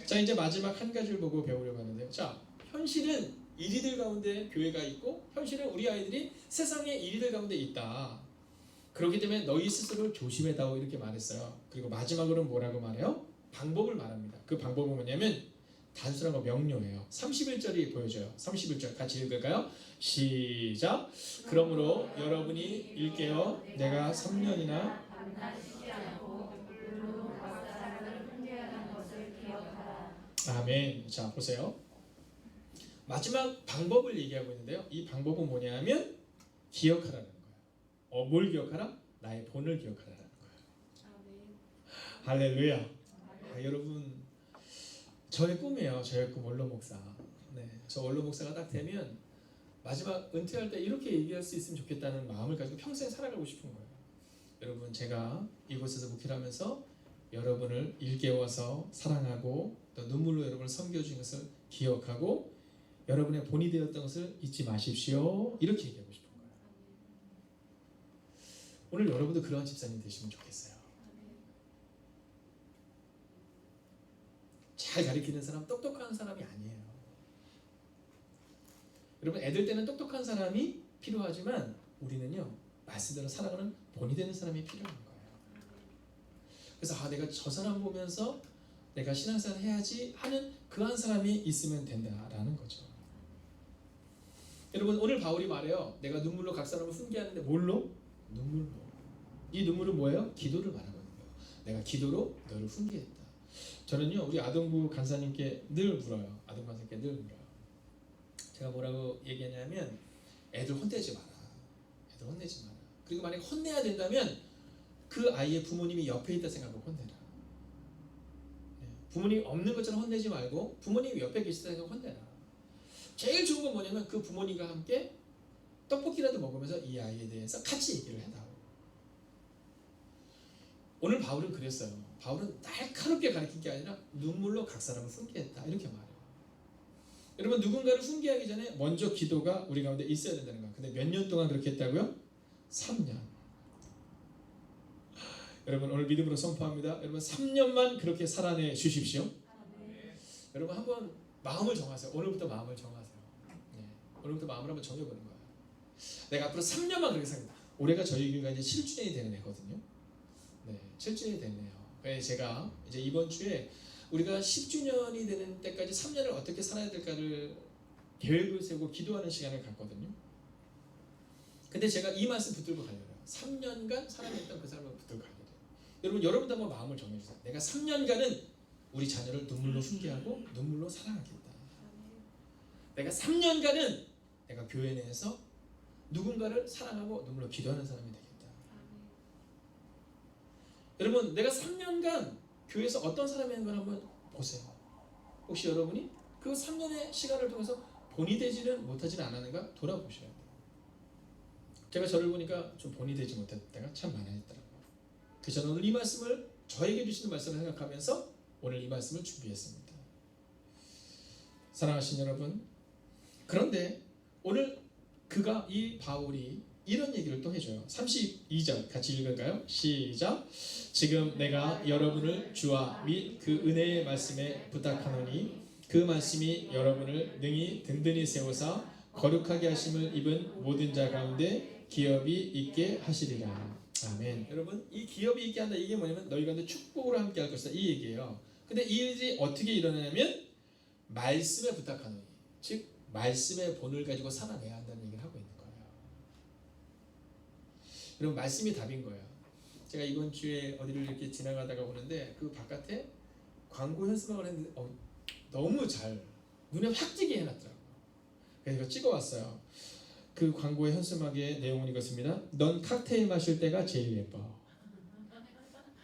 자 이제 마지막 한 가지를 보고 배우려고 하는데요. 자 현실은 이리들 가운데 교회가 있고 현실은 우리 아이들이 세상의 이리들 가운데 있다. 그렇기 때문에 너희 스스로를 조심해다오 이렇게 말했어요. 그리고 마지막으로는 뭐라고 말해요? 방법을 말합니다. 그 방법은 뭐냐면 단순한 거 명료해요. 31절이 보여줘요. 31절 같이 읽을까요? 시작. 그러므로 여러분이 일깨어 내가 3년이나 아멘. 자 보세요. 마지막 방법을 얘기하고 있는데요. 이 방법은 뭐냐면 기억하라는 거예요. 뭘 기억하라? 나의 본을 기억하라는 거예요. 할렐루야. 여러분 저의 꿈이에요. 저의 꿈 원로 목사. 네, 저 원로 목사가 딱 되면 마지막 은퇴할 때 이렇게 얘기할 수 있으면 좋겠다는 마음을 가지고 평생 살아가고 싶은 거예요. 여러분 제가 이곳에서 목회를 하면서 여러분을 일깨워서 사랑하고 또 눈물로 여러분을 섬겨주는 것을 기억하고 여러분의 본이 되었던 것을 잊지 마십시오. 이렇게 얘기하고 싶은 거예요. 오늘 여러분도 그러한 집사님 되시면 좋겠어요. 잘 가르치는 사람 똑똑한 사람이 아니에요. 여러분 애들 때는 똑똑한 사람이 필요하지만 우리는요 말씀대로 살아가는 본이 되는 사람이 필요한 거예요. 그래서 내가 저 사람 보면서 내가 신앙생활 해야지 하는 그한 사람이 있으면 된다라는 거죠. 여러분 오늘 바울이 말해요. 내가 눈물로 각 사람을 훈계하는데 뭘로? 눈물로. 이 눈물은 뭐예요? 기도를 말하거든요. 내가 기도로 너를 훈계했다. 저는요 우리 아동부 간사님께 늘 물어요. 아동부 간사님께 늘 물어요. 제가 뭐라고 얘기하냐면 애들 혼내지 마라. 애들 혼내지 마라. 그리고 만약에 혼내야 된다면 그 아이의 부모님이 옆에 있다 생각하고 혼내라. 부모님이 없는 것처럼 혼내지 말고 부모님이 옆에 계시다 생각하고 혼내라. 제일 좋은 건 뭐냐면 그 부모님과 함께 떡볶이라도 먹으면서 이 아이에 대해서 같이 얘기를 해다오. 오늘 바울은 그랬어요. 바울은 날카롭게 가르친 게 아니라 눈물로 각 사람을 훈계했다 이렇게 말해요. 여러분 누군가를 훈계하기 전에 먼저 기도가 우리 가운데 있어야 된다는 거예요. 근데 몇 년 동안 그렇게 했다고요? 3년. 여러분 오늘 믿음으로 선포합니다. 여러분 3년만 그렇게 살아내 주십시오. 여러분 한번 마음을 정하세요. 오늘부터 마음을 정하세요. 네. 오늘부터 마음을 한번 정해보는 거예요. 내가 앞으로 3년만 그렇게 살겠다. 올해가 저희 교회가 이제 7주년이 되는 해거든요. 네, 7주년이 됐네요. 그래서 제가 이제 이번 주에 우리가 10주년이 되는 때까지 3년을 어떻게 살아야 될까를 계획을 세우고 기도하는 시간을 갖거든요. 근데 제가 이 말씀 붙들고 가려고 해요. 3년간 사랑했던 그 사람을 붙들고 가려고 해요. 여러분, 여러분도 한번 마음을 정해주세요. 내가 3년간은 우리 자녀를 눈물로 훈계하고 눈물로 사랑하겠다. 내가 3년간은 내가 교회 내에서 누군가를 사랑하고 눈물로 기도하는 사람이 되겠다. 여러분, 내가 3년간 교회에서 어떤 사람이었는가 한번 보세요. 혹시 여러분이 그 3년의 시간을 통해서 본이 되지는 못하지는 않았는가 돌아보셔야 돼요. 제가 저를 보니까 좀 본이 되지 못할 때가 참 많았더라고요. 그래서 저는 오늘 이 말씀을 저에게 주시는 말씀을 생각하면서 오늘 이 말씀을 준비했습니다. 사랑하신 여러분, 그런데 오늘 이 바울이 이런 얘기를 또 해줘요. 32절 같이 읽을까요? 시작. 지금 내가 여러분을 주와 및 그 은혜의 말씀에 부탁하노니 그 말씀이 여러분을 능히 든든히 세우사 거룩하게 하심을 입은 모든 자 가운데 기업이 있게 하시리라. 아멘. 여러분, 이 기업이 있게 한다 이게 뭐냐면 너희 가운데 축복으로 함께 할 것이다 이 얘기예요. 근데 이 일이 어떻게 일어나냐면 말씀에 부탁하노니, 즉 말씀의 본을 가지고 살아내야 한다는 얘기를 하고 있는 거예요. 여러분, 말씀이 답인 거예요. 제가 이번 주에 어디를 이렇게 지나가다가 보는데 그 바깥에 광고 현수막을 했는데 너무 잘 눈에 확 띄게 해놨더라고요. 그래서 이거 찍어왔어요. 그 광고의 현수막의 내용은 이것입니다. 넌 칵테일 마실 때가 제일 예뻐.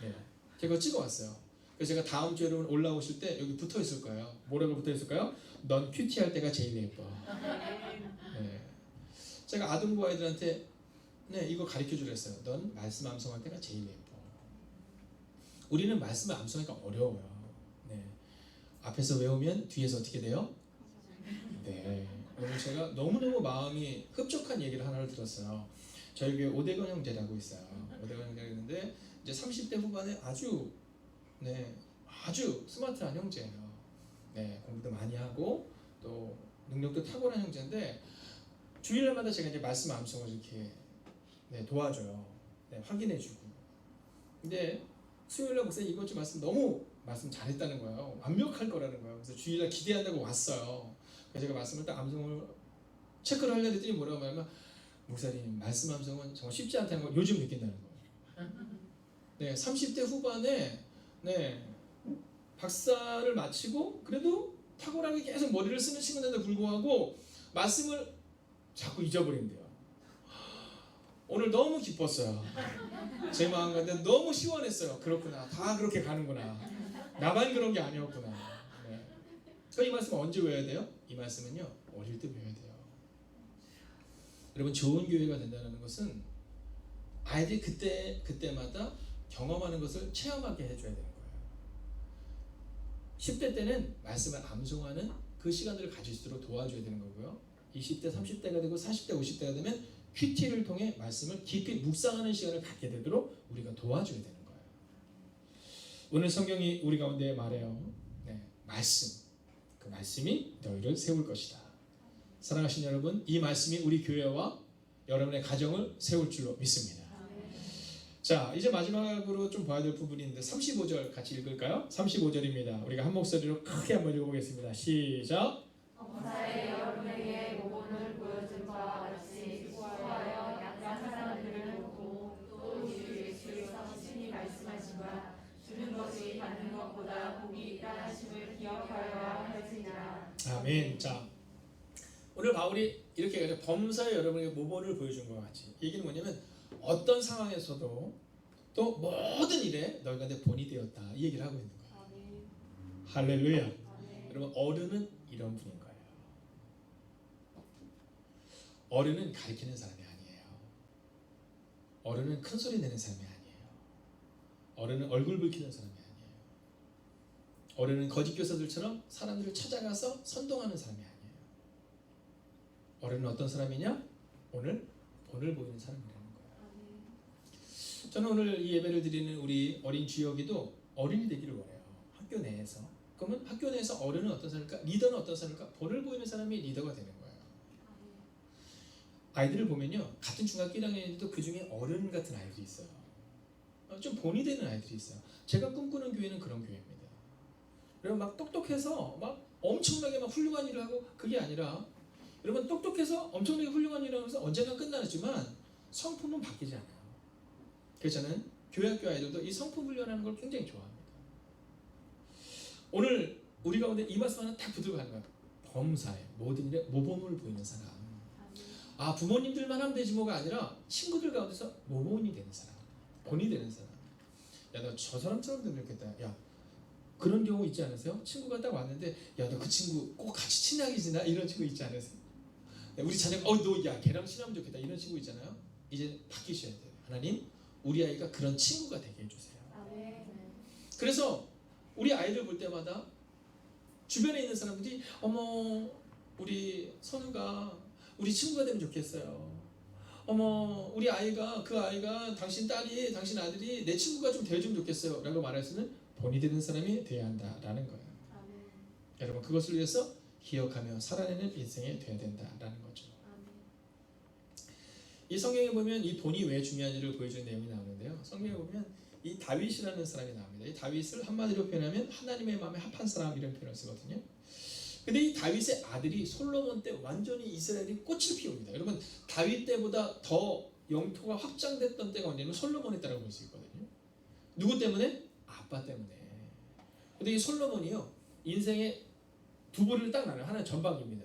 네, 제가 찍어왔어요. 그래서 제가 다음 주에 여러분 올라오실 때 여기 붙어 있을 거예요. 뭐라고 붙어 있을까요? 넌 큐티할 때가 제일 예뻐. 네. 제가 아동부 아이들한테 이거 가르쳐 주려 했어요. 넌 말씀 암송할 때가 제일 예뻐. 우리는 말씀을 암송하기가 어려워요. 네. 앞에서 외우면 뒤에서 어떻게 돼요? 네. 오늘 제가 너무너무 마음이 흡족한 얘기를 하나를 들었어요. 저희 교회 오대건 형제라고 있어요. 오대건 형제가 있는데 이제 30대 후반에 아주 스마트한 형제예요. 네, 공부도 많이 하고 또 능력도 탁월한 형제인데 주일날마다 제가 이제 말씀 암송을 이렇게 도와줘요. 확인해주고. 근데 수요일날 목사님 이번 주 말씀 너무 말씀 잘했다는 거예요. 완벽할 거라는 거예요. 그래서 주일날 기대한다고 왔어요. 그래서 제가 말씀을 딱 암송을 체크를 하려고 했더니 뭐라고 하냐면 목사님 말씀 암송은 정말 쉽지 않다는 걸 요즘 느낀다는 거예요. 네, 30대 후반에 박사를 마치고 그래도 탁월하게 계속 머리를 쓰는 친구인데도 불구하고 말씀을 자꾸 잊어버린대요. 오늘 너무 기뻤어요. 제 마음 가운데 너무 시원했어요. 그렇구나. 다 그렇게 가는구나. 나만 그런 게 아니었구나. 네. 그럼 이 말씀은 언제 외워야 돼요? 이 말씀은요, 어릴 때 외워야 돼요. 여러분, 좋은 교회가 된다는 것은 아이들이 그때마다 경험하는 것을 체험하게 해줘야 되는 거예요. 10대 때는 말씀을 암송하는 그 시간들을 가질 수 있도록 도와줘야 되는 거고요. 20대, 30대가 되고 40대, 50대가 되면 큐티를 통해 말씀을 깊이 묵상하는 시간을 갖게 되도록 우리가 도와줘야 되는 거예요. 오늘 성경이 우리 가운데 말해요. 말씀. 그 말씀이 너희를 세울 것이다. 사랑하신 여러분, 이 말씀이 우리 교회와 여러분의 가정을 세울 줄로 믿습니다. 자, 이제 마지막으로 좀 봐야 될 부분이 있는데 35절 같이 읽을까요? 35절입니다. 우리가 한 목소리로 크게 한번 읽어보겠습니다. 시작. 범사에 여러분에게 모본을 보여준 바와 같이 수고하여 약한 사람들을 돕고 또 주 예수께서 친히 말씀하신 바 주는 것이 받는 것보다 복이 있다 하심을 기억하여야 할지니라. 아멘. 자, 오늘 바울이 이렇게 해서 범사에 여러분에게 모본을 보여준 것과 같이, 얘기는 뭐냐면 어떤 상황에서도 또 모든 일에 너희가 내 본이 되었다, 이 얘기를 하고 있는 거예요. 할렐루야. 여러분, 어른은 이런 분인 거예요. 어른은 가리키는 사람이 아니에요. 어른은 큰 소리 내는 사람이 아니에요. 어른은 얼굴 붉히는 사람이 아니에요. 어른은 거짓 교사들처럼 사람들을 찾아가서 선동하는 사람이 아니에요. 어른은 어떤 사람이냐? 오늘 본을 보이는 사람이라는 거예요. 저는 오늘 이 예배를 드리는 우리 어린 주역이도 어른이 되기를 원해요. 학교 내에서. 그러면 학교 내에서 어른은 어떤 사람일까? 리더는 어떤 사람일까? 본을 보이는 사람이 리더가 되는 거예요. 아이들을 보면요, 같은 중학교 1학년인데도 그 중에 어른 같은 아이들이 있어요. 좀 본이 되는 아이들이 있어요. 제가 꿈꾸는 교회는 그런 교회입니다. 여러분, 막 똑똑해서 막 엄청나게 막 훌륭한 일을 하고, 그게 아니라 여러분, 똑똑해서 엄청나게 훌륭한 일을 하면서 언젠가 끝나지만 성품은 바뀌지 않아요. 그래서 저는 교회 학교 아이들도 이 성품 훈련하는 걸 굉장히 좋아합니다. 오늘 우리 가운데 이 말씀 하나 딱 붙들고 가는 거예요. 범사에 모든 일에 모범을 보이는 사람. 아, 부모님들만 하면 되지 뭐가 아니라 친구들 가운데서 모범이 되는 사람, 본이 되는 사람. 야, 너 저 사람처럼 되면 좋겠다. 야, 그런 경우 있지 않으세요? 친구가 딱 왔는데, 야, 너 그 친구 꼭 같이 친하게 지내, 이런 친구 있지 않으세요? 우리 자녀가 너 야, 걔랑 친하면 좋겠다, 이런 친구 있잖아요. 이제 바뀌셔야 돼요. 하나님, 우리 아이가 그런 친구가 되게 해주세요. 그래서 우리 아이를 볼 때마다 주변에 있는 사람들이, 어머, 우리 선우가 우리 친구가 되면 좋겠어요. 어머, 우리 아이가, 그 아이가 당신 딸이, 당신 아들이 내 친구가 좀 되어주면 좋겠어요 라고 말할 수는 본이 되는 사람이 되어야 한다라는 거예요. 아멘. 여러분, 그것을 위해서 기억하며 살아내는 인생이 되어야 된다라는 거죠. 아멘. 이 성경에 보면 이 본이 왜 중요한지를 보여주는 내용이 나오는데요. 성경에 보면 이 다윗이라는 사람이 나옵니다. 이 다윗을 한마디로 표현하면 하나님의 마음에 합한 사람, 이런 표현을 쓰거든요. 근데 이 다윗의 아들이 솔로몬 때 완전히 이스라엘이 꽃을 피웁니다. 여러분, 다윗 때보다 더 영토가 확장됐던 때가 언제냐면 솔로몬의 때라고 볼 수 있거든요. 누구 때문에? 아빠 때문에. 근데 이 솔로몬이요, 인생의 두 부류를 딱 나눠요. 하나는 전방입니다.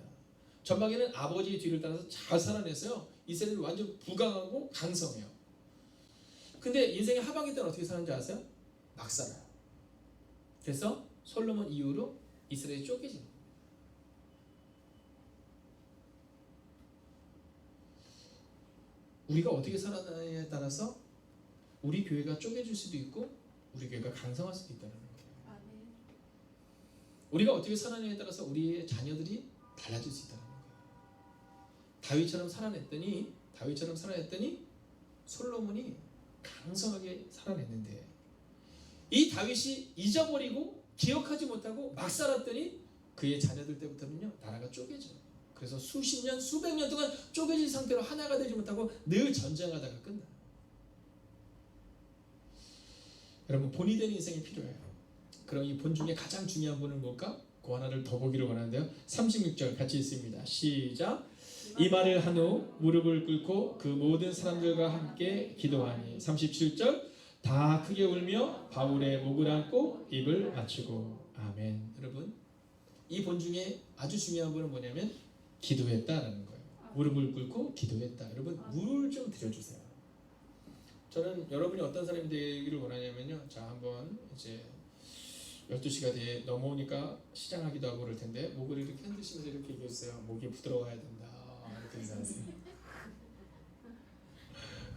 전방에는 아버지의 뒤를 따라서 잘 살아내서요, 이스라엘이 완전 부강하고 강성해요. 근데 인생의 하반기 때는 어떻게 사는지 아세요? 막 살아요. 그래서 솔로몬 이후로 이스라엘이 쫓겨집니다. 우리가 어떻게 살아가느냐에 따라서 우리 교회가 쪼개질 수도 있고 우리 교회가 강성할 수도 있다는 거예요. 우리가 어떻게 살아가느냐에 따라서 우리의 자녀들이 달라질 수 있다는 거예요. 다윗처럼 살아냈더니 솔로몬이 강성하게 살아냈는데, 이 다윗이 잊어버리고 기억하지 못하고 막 살았더니 그의 자녀들 때부터는요, 나라가 쪼개져요. 그래서 수십 년, 수백 년 동안 쪼개진 상태로 하나가 되지 못하고 늘 전쟁하다가 끝나요. 여러분, 본이 되는 인생이 필요해요. 그럼 이 본 중에 가장 중요한 본은 뭘까? 그 하나를 더 보기를 원하는데요. 36절 같이 읽습니다. 시작. 이 말을 한 후 무릎을 꿇고 그 모든 사람들과 함께 기도하니. 37절. 다 크게 울며 바울의 목을 안고 입을 맞추고. 아멘. 여러분, 이 본 중에 아주 중요한 본은 뭐냐면 기도했다라는 거예요. 무릎을 꿇고 기도했다. 여러분, 물을 좀 드려주세요. 저는 여러분이 어떤 사람이 되기를 원하냐면요, 자, 한번 이제 12시가 넘어오니까 시장하기도 하고 그럴 텐데, 목을 이렇게 흔드시면서 이렇게 얘기해주세요. 목이 부드러워야 된다, 이렇게 인사하세요.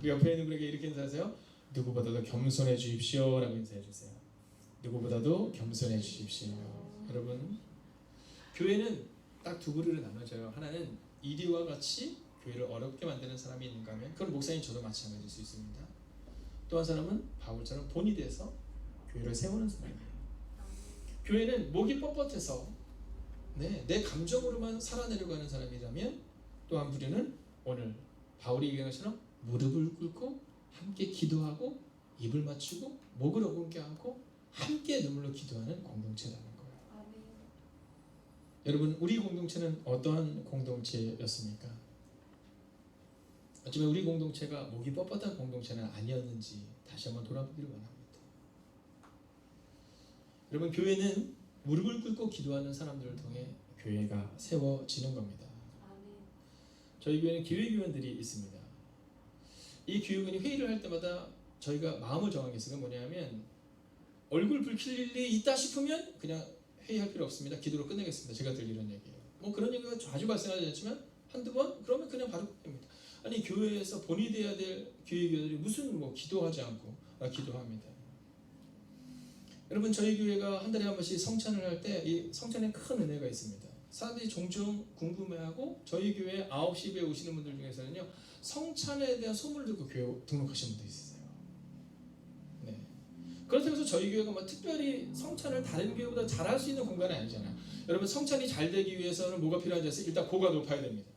그 옆에 있는 분에게 이렇게 인사하세요. 누구보다도 겸손해 주십시오 라고 인사해 주세요. 누구보다도 겸손해 주십시오. 여러분, 교회는 딱 두 부류로 나눠져요. 하나는 이리와 같이 교회를 어렵게 만드는 사람이 있는가 하면, 그건 목사님 저도 마찬가지일 수 있습니다. 또 한 사람은 바울처럼 본이 돼서 교회를 세우는 사람이에요. 교회는 목이 뻣뻣해서 네, 내 감정으로만 살아내려고 하는 사람이라면 또 한 부류는 오늘 바울이 얘기한 것처럼 무릎을 꿇고 함께 기도하고 입을 맞추고 목을 어긋게 하고 함께 눈물로 기도하는 공동체라는 거예요. 아멘. 여러분, 우리 공동체는 어떠한 공동체였습니까? 어쩌면 우리 공동체가 목이 뻣뻣한 공동체는 아니었는지 다시 한번 돌아보기를 원합니다. 여러분, 교회는 무릎을 꿇고 기도하는 사람들을 통해 교회가 세워지는 겁니다. 아멘. 저희 교회는 기회교원들이 있습니다. 이 기회교원이 회의를 할 때마다 저희가 마음을 정한 게 있어요. 뭐냐면 얼굴 붉힐 일이 있다 싶으면 그냥 회의할 필요 없습니다. 기도로 끝내겠습니다. 제가 들리는 얘기예요. 뭐 그런 얘기가 자주 발생하지 않지만 한두 번 그러면 그냥 바로 끝냅니다. 아니, 교회에서 본이 돼야 될 기회교원들이 무슨 뭐 기도하지 않고 기도합니다. 여러분, 저희 교회가 한 달에 한 번씩 성찬을 할 때 이 성찬에 큰 은혜가 있습니다. 사람들이 종종 궁금해하고 저희 교회 9시 예배에 오시는 분들 중에서는요, 성찬에 대한 소문을 듣고 교회 등록하신 분도 있어요. 네. 그렇다고 해서 저희 교회가 뭐 특별히 성찬을 다른 교회보다 잘할 수 있는 공간이 아니잖아요. 여러분, 성찬이 잘 되기 위해서는 뭐가 필요한지 아세요? 일단 고가 높아야 됩니다.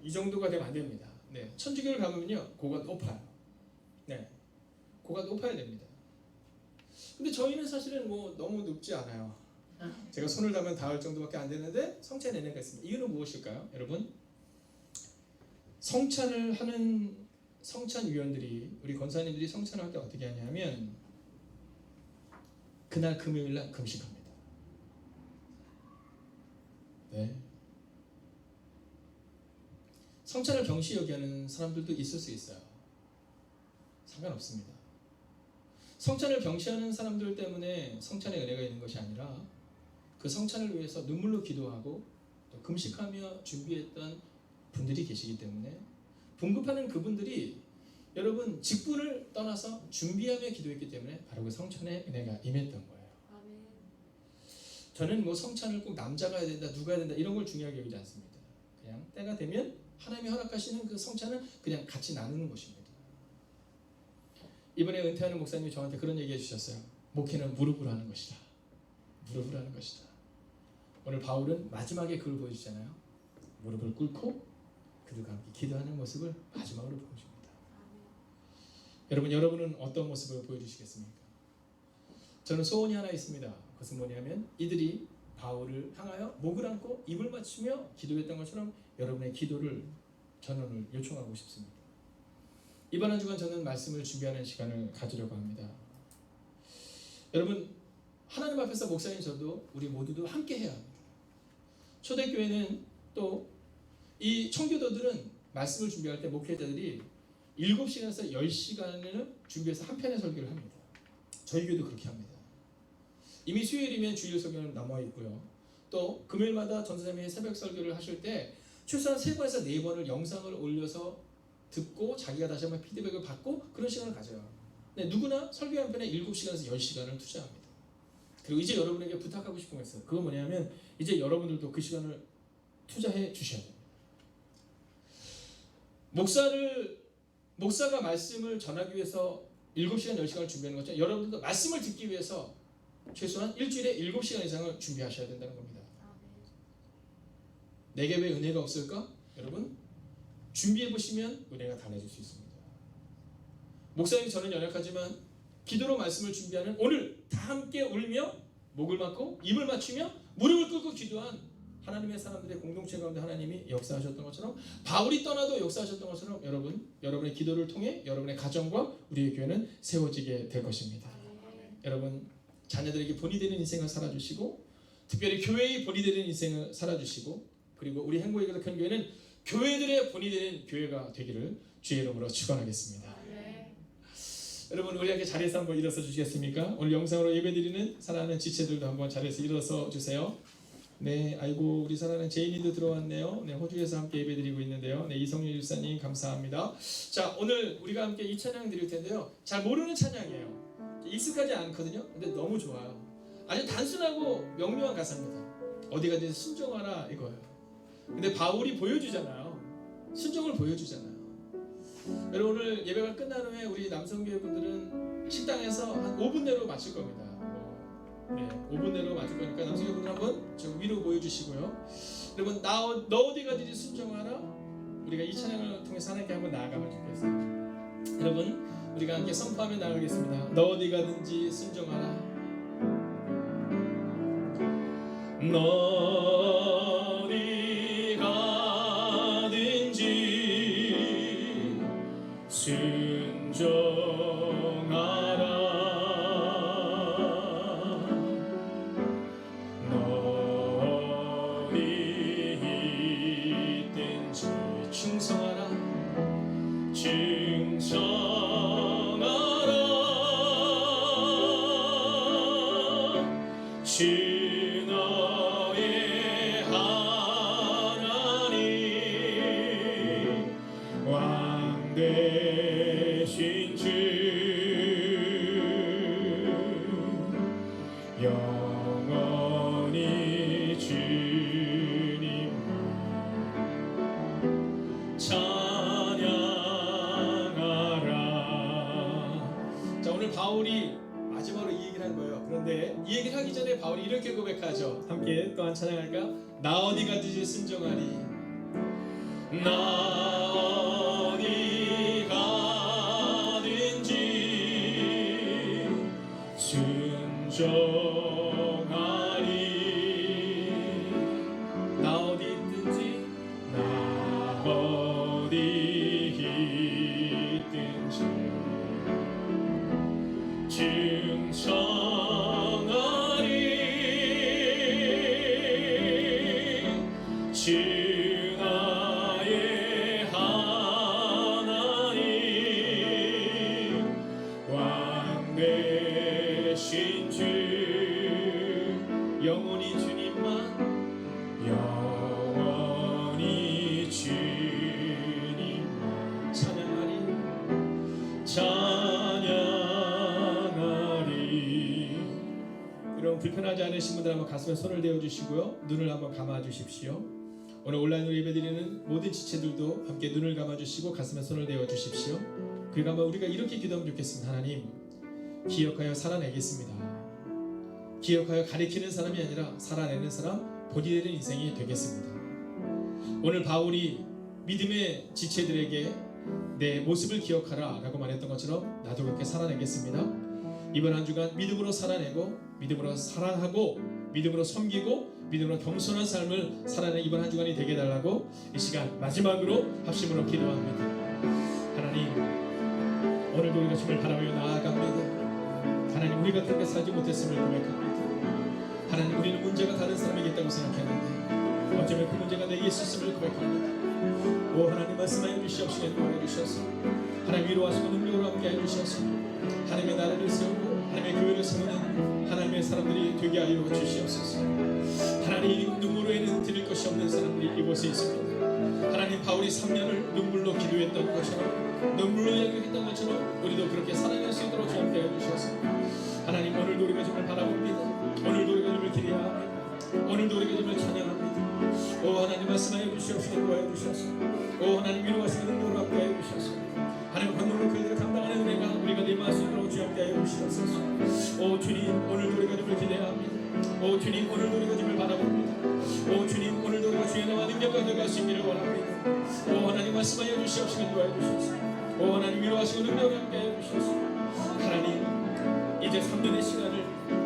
이 정도가 되면 안 됩니다. 네. 천주교를 가면요, 고가 높아요. 네. 고가 높아야 됩니다. 근데 저희는 사실은 뭐 너무 높지 않아요. 제가 손을 닿으면 닿을 정도밖에 안 되는데 성찬 은혜가 있습니다. 이유는 무엇일까요? 여러분, 성찬을 하는 성찬위원들이, 우리 권사님들이 성찬을 할 때 어떻게 하냐면 그날 금요일날 금식합니다. 네. 성찬을 경시 여기하는 사람들도 있을 수 있어요. 상관없습니다. 성찬을 경시하는 사람들 때문에 성찬의 은혜가 있는 것이 아니라 그 성찬을 위해서 눈물로 기도하고 또 금식하며 준비했던 분들이 계시기 때문에 분급하는 그분들이 여러분 직분을 떠나서 준비하며 기도했기 때문에 바로 그 성찬의 은혜가 임했던 거예요. 아멘. 저는 뭐 성찬을 꼭 남자가 해야 된다, 누가 해야 된다 이런 걸 중요하게 여기지 않습니다. 그냥 때가 되면 하나님이 허락하시는 그 성찬은 그냥 같이 나누는 것입니다. 이번에 은퇴하는 목사님이 저한테 그런 얘기 해주셨어요. 목회는 무릎으로 하는 것이다. 무릎으로 하는 것이다. 오늘 바울은 마지막에 그걸 보여주잖아요. 무릎을 꿇고 그들과 함께 기도하는 모습을 마지막으로 보여줍니다. 여러분은 어떤 모습을 보여주시겠습니까? 저는 소원이 하나 있습니다. 그것은 뭐냐면 이들이 바울을 향하여 목을 안고 입을 맞추며 기도했던 것처럼 여러분의 기도를 저는 오늘 요청하고 싶습니다. 이번 한 주간 저는 말씀을 준비하는 시간을 가지려고 합니다. 여러분, 하나님 앞에서 목사님 저도 우리 모두도 함께 해야 합니다. 초대교회는 또 이 청교도들은 말씀을 준비할 때 목회자들이 7시간에서 10시간을 준비해서 한 편의 설교를 합니다. 저희 교회도 그렇게 합니다. 이미 수요일이면 주일 설교는 남아 있고요. 또 금요일마다 전도사님이 새벽 설교를 하실 때 최소한 3번에서 4번을 영상을 올려서 듣고 자기가 다시 한번 피드백을 받고 그런 시간을 가져요. 네, 누구나 설교 한 편에 7시간에서 10시간을 투자합니다. 그리고 이제 여러분에게 부탁하고 싶은 거 있어요. 그건 뭐냐면 이제 여러분들도 그 시간을 투자해 주셔야 됩니다. 목사가 말씀을 전하기 위해서 7시간, 10시간을 준비하는 것처럼 여러분들도 말씀을 듣기 위해서 최소한 일주일에 7시간 이상을 준비하셔야 된다는 겁니다. 내게 왜 은혜가 없을까? 여러분, 준비해보시면 은혜가 달라질 수 있습니다. 목사님이 저는 연약하지만 기도로 말씀을 준비하는 오늘 다 함께 울며 목을 맞고 입을 맞추며 무릎을 꿇고 기도한 하나님의 사람들의 공동체 가운데 하나님이 역사하셨던 것처럼 바울이 떠나도 역사하셨던 것처럼 여러분의 기도를 통해 여러분의 가정과 우리의 교회는 세워지게 될 것입니다. 여러분, 자녀들에게 본이 되는 인생을 살아주시고 특별히 교회의 본이 되는 인생을 살아주시고 그리고 우리 행복의 거룩한 교회는 교회들의 본이 되는 교회가 되기를 주의 이름으로 축원하겠습니다. 여러분, 우리 함께 자리에서 한번 일어서 주시겠습니까? 오늘 영상으로 예배드리는 사랑하는 지체들도 한번 자리에서 일어서 주세요. 네, 아이고 우리 사랑하는 제인이도 들어왔네요. 네, 호주에서 함께 예배드리고 있는데요. 네, 이성윤 집사님 감사합니다. 자, 오늘 우리가 함께 이 찬양 드릴 텐데요. 잘 모르는 찬양이에요. 익숙하지 않거든요. 근데 너무 좋아요. 아주 단순하고 명료한 가사입니다. 어디 가든지 순종하라 이거예요. 근데 바울이 보여주잖아요. 순종을 보여주잖아요. 여러분, 오늘 예배가 끝난 후에 우리 남성교회 분들은 식당에서 한 5분 내로 마칠 겁니다. 네, 5분 내로 맞을 거니까 남성분들 한번 저 위로 보여주시고요. 여러분 너 어디 가든지 순종하라. 우리가 이 찬양을 통해서 하나님께 한번 나아가면 좋겠어요. 여러분 우리가 함께 선포하며 나아가겠습니다. 너 어디 가든지 순종하라. 너 어디 가든지 순종하라. 너 어디 있든지 충성하라. 주 너의 하나님 왕 되신 주 영원히 주님 찬양하라. 자, 오늘 바울이 마지막으로 이 얘기를 한 거예요. 그런데 이 얘기를 하기 전에 바울이 이렇게 고백하죠. 함께 또한 찬양할까? 나 어디 가든지 순종하리. 나 어디 가든지 순종하리. 나 어디 있든지 나 어디 있든지 충성하리. 주 나의 하나님 왕 되신 주 영원히 주님만 영원히 주님만 찬양하리. 여러분 불편하지 않으신 분들 한번 가슴에 손을 대어주시고요. 눈을 한번 감아주십시오. 오늘 온라인으로 예배드리는 모든 지체들도 함께 눈을 감아주시고 가슴에 손을 대어주십시오. 그리고 한번 우리가 이렇게 기도하면 좋겠습니다. 하나님 기억하여 살아내겠습니다. 기억하여 가리키는 사람이 아니라 살아내는 사람, 본이 되는 인생이 되겠습니다. 오늘 바울이 믿음의 지체들에게 내 모습을 기억하라 라고 말했던 것처럼 나도 그렇게 살아내겠습니다. 이번 한 주간 믿음으로 살아내고 믿음으로 사랑하고 믿음으로 섬기고 믿음으로 겸손한 삶을 살아내는 이번 한 주간이 되게 해달라고 이 시간 마지막으로 합심으로 기도합니다. 하나님 오늘도 우리가 주를 바라보며 나아갑니다. 하나님 우리가 그렇게 살지 못했음을 고백합니다. 하나님 우리는 문제가 다른 사람이겠다고 생각했는데 어쩌면 그 문제가 내게 있었음을 고백합니다. 오 하나님 말씀하여 주시옵시고 도와해 주셔서 하나님 위로하시고 능력으로 함께 해주셔서 하나님의 나라를 세우고 하나님의 교회를 세우는 하나님의 사람들이 되게 하여 주시옵소서. 하나님 눈물로에는 드릴 것이 없는 사람들이 이곳에 있습니다. 하나님 바울이 3년을 눈물로 기도했던 것처럼 눈물로 얘기했던 것처럼 우리도 그렇게 살아낼 수 있도록 함께 해주셔서 하나님 오늘도 우리가 정말 바라봅니다. 오늘도 우리가 정말 기대합니다. 오늘도 우리가 정말 찬양합니다. 오 하나님 말씀하여 주시옵시고 도와해 주셔서 오 하나님 위로하시는 능력으로 함께 해 주셔서 하나님 권능으로 그들을 감당하는 은혜가 우리가 임할 수 있도록 주 함께 해 주시옵소서. 오 주님 오늘도 우리가 정말 기대합니다. 오 주님 오늘도 우리가 정말 바라봅니다. 오 주님 오늘도 우리가 주의 나와 능력과 들어갈 수 있기를 원합니다. 오 하나님 말씀하여 주시옵시고 도와해 주셔서 오 하나님 위로하시고 능력으로 함께 해 주셔서 하나님 이제 3년의 시간을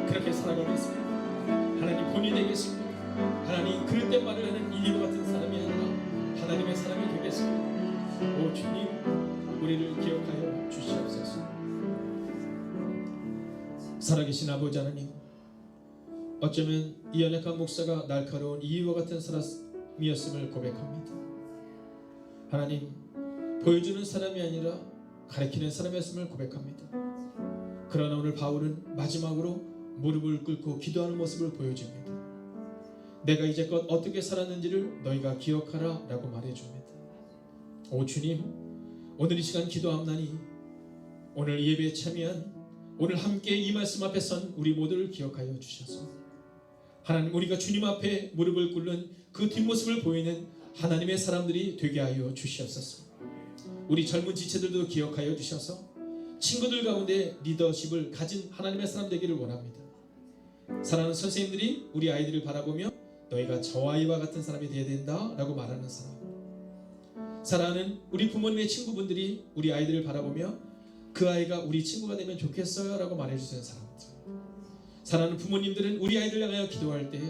그렇게 살아가겠습니다. 하나님 본이 되겠습니다. 하나님 그릇된 말을 하는 이리와 같은 사람이 아니라 하나님의 사람이 되겠습니다. 오 주님 우리를 기억하여 주시옵소서. 살아계신 아버지 하나님 어쩌면 이 연약한 목사가 날카로운 이와 같은 사람이었음을 고백합니다. 하나님 보여주는 사람이 아니라 가르치는 사람이었음을 고백합니다. 그러나 오늘 바울은 마지막으로 무릎을 꿇고 기도하는 모습을 보여줍니다. 내가 이제껏 어떻게 살았는지를 너희가 기억하라 라고 말해줍니다. 오 주님 오늘 이 시간 기도함나니 오늘 예배에 참여한 오늘 함께 이 말씀 앞에 선 우리 모두를 기억하여 주셔서 하나님 우리가 주님 앞에 무릎을 꿇는 그 뒷모습을 보이는 하나님의 사람들이 되게 하여 주시옵소서. 우리 젊은 지체들도 기억하여 주셔서 친구들 가운데 리더십을 가진 하나님의 사람 되기를 원합니다. 사랑하는 선생님들이 우리 아이들을 바라보며 너희가 저 아이와 같은 사람이 되어야 된다 라고 말하는 사람, 사랑하는 우리 부모님의 친구분들이 우리 아이들을 바라보며 그 아이가 우리 친구가 되면 좋겠어요 라고 말해주시는 사람들, 사랑하는 부모님들은 우리 아이들 향하여 기도할 때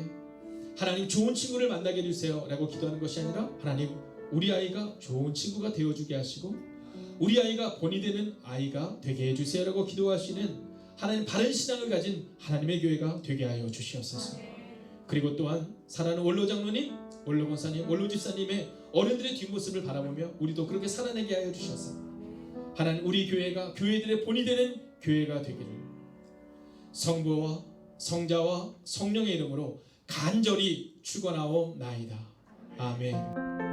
하나님 좋은 친구를 만나게 해주세요 라고 기도하는 것이 아니라 하나님 우리 아이가 좋은 친구가 되어주게 하시고 우리 아이가 본이 되는 아이가 되게 해주세요 라고 기도하시는 하나님 바른 신앙을 가진 하나님의 교회가 되게 하여 주시옵소서. 그리고 또한 사랑하는 원로 장로님, 원로 권사님, 원로 집사님의 어른들의 뒷모습을 바라보며 우리도 그렇게 살아내게 하여 주셔서 하나님 우리 교회가 교회들의 본이 되는 교회가 되기를 성부와 성자와 성령의 이름으로 간절히 축원하옵나이다. 아멘.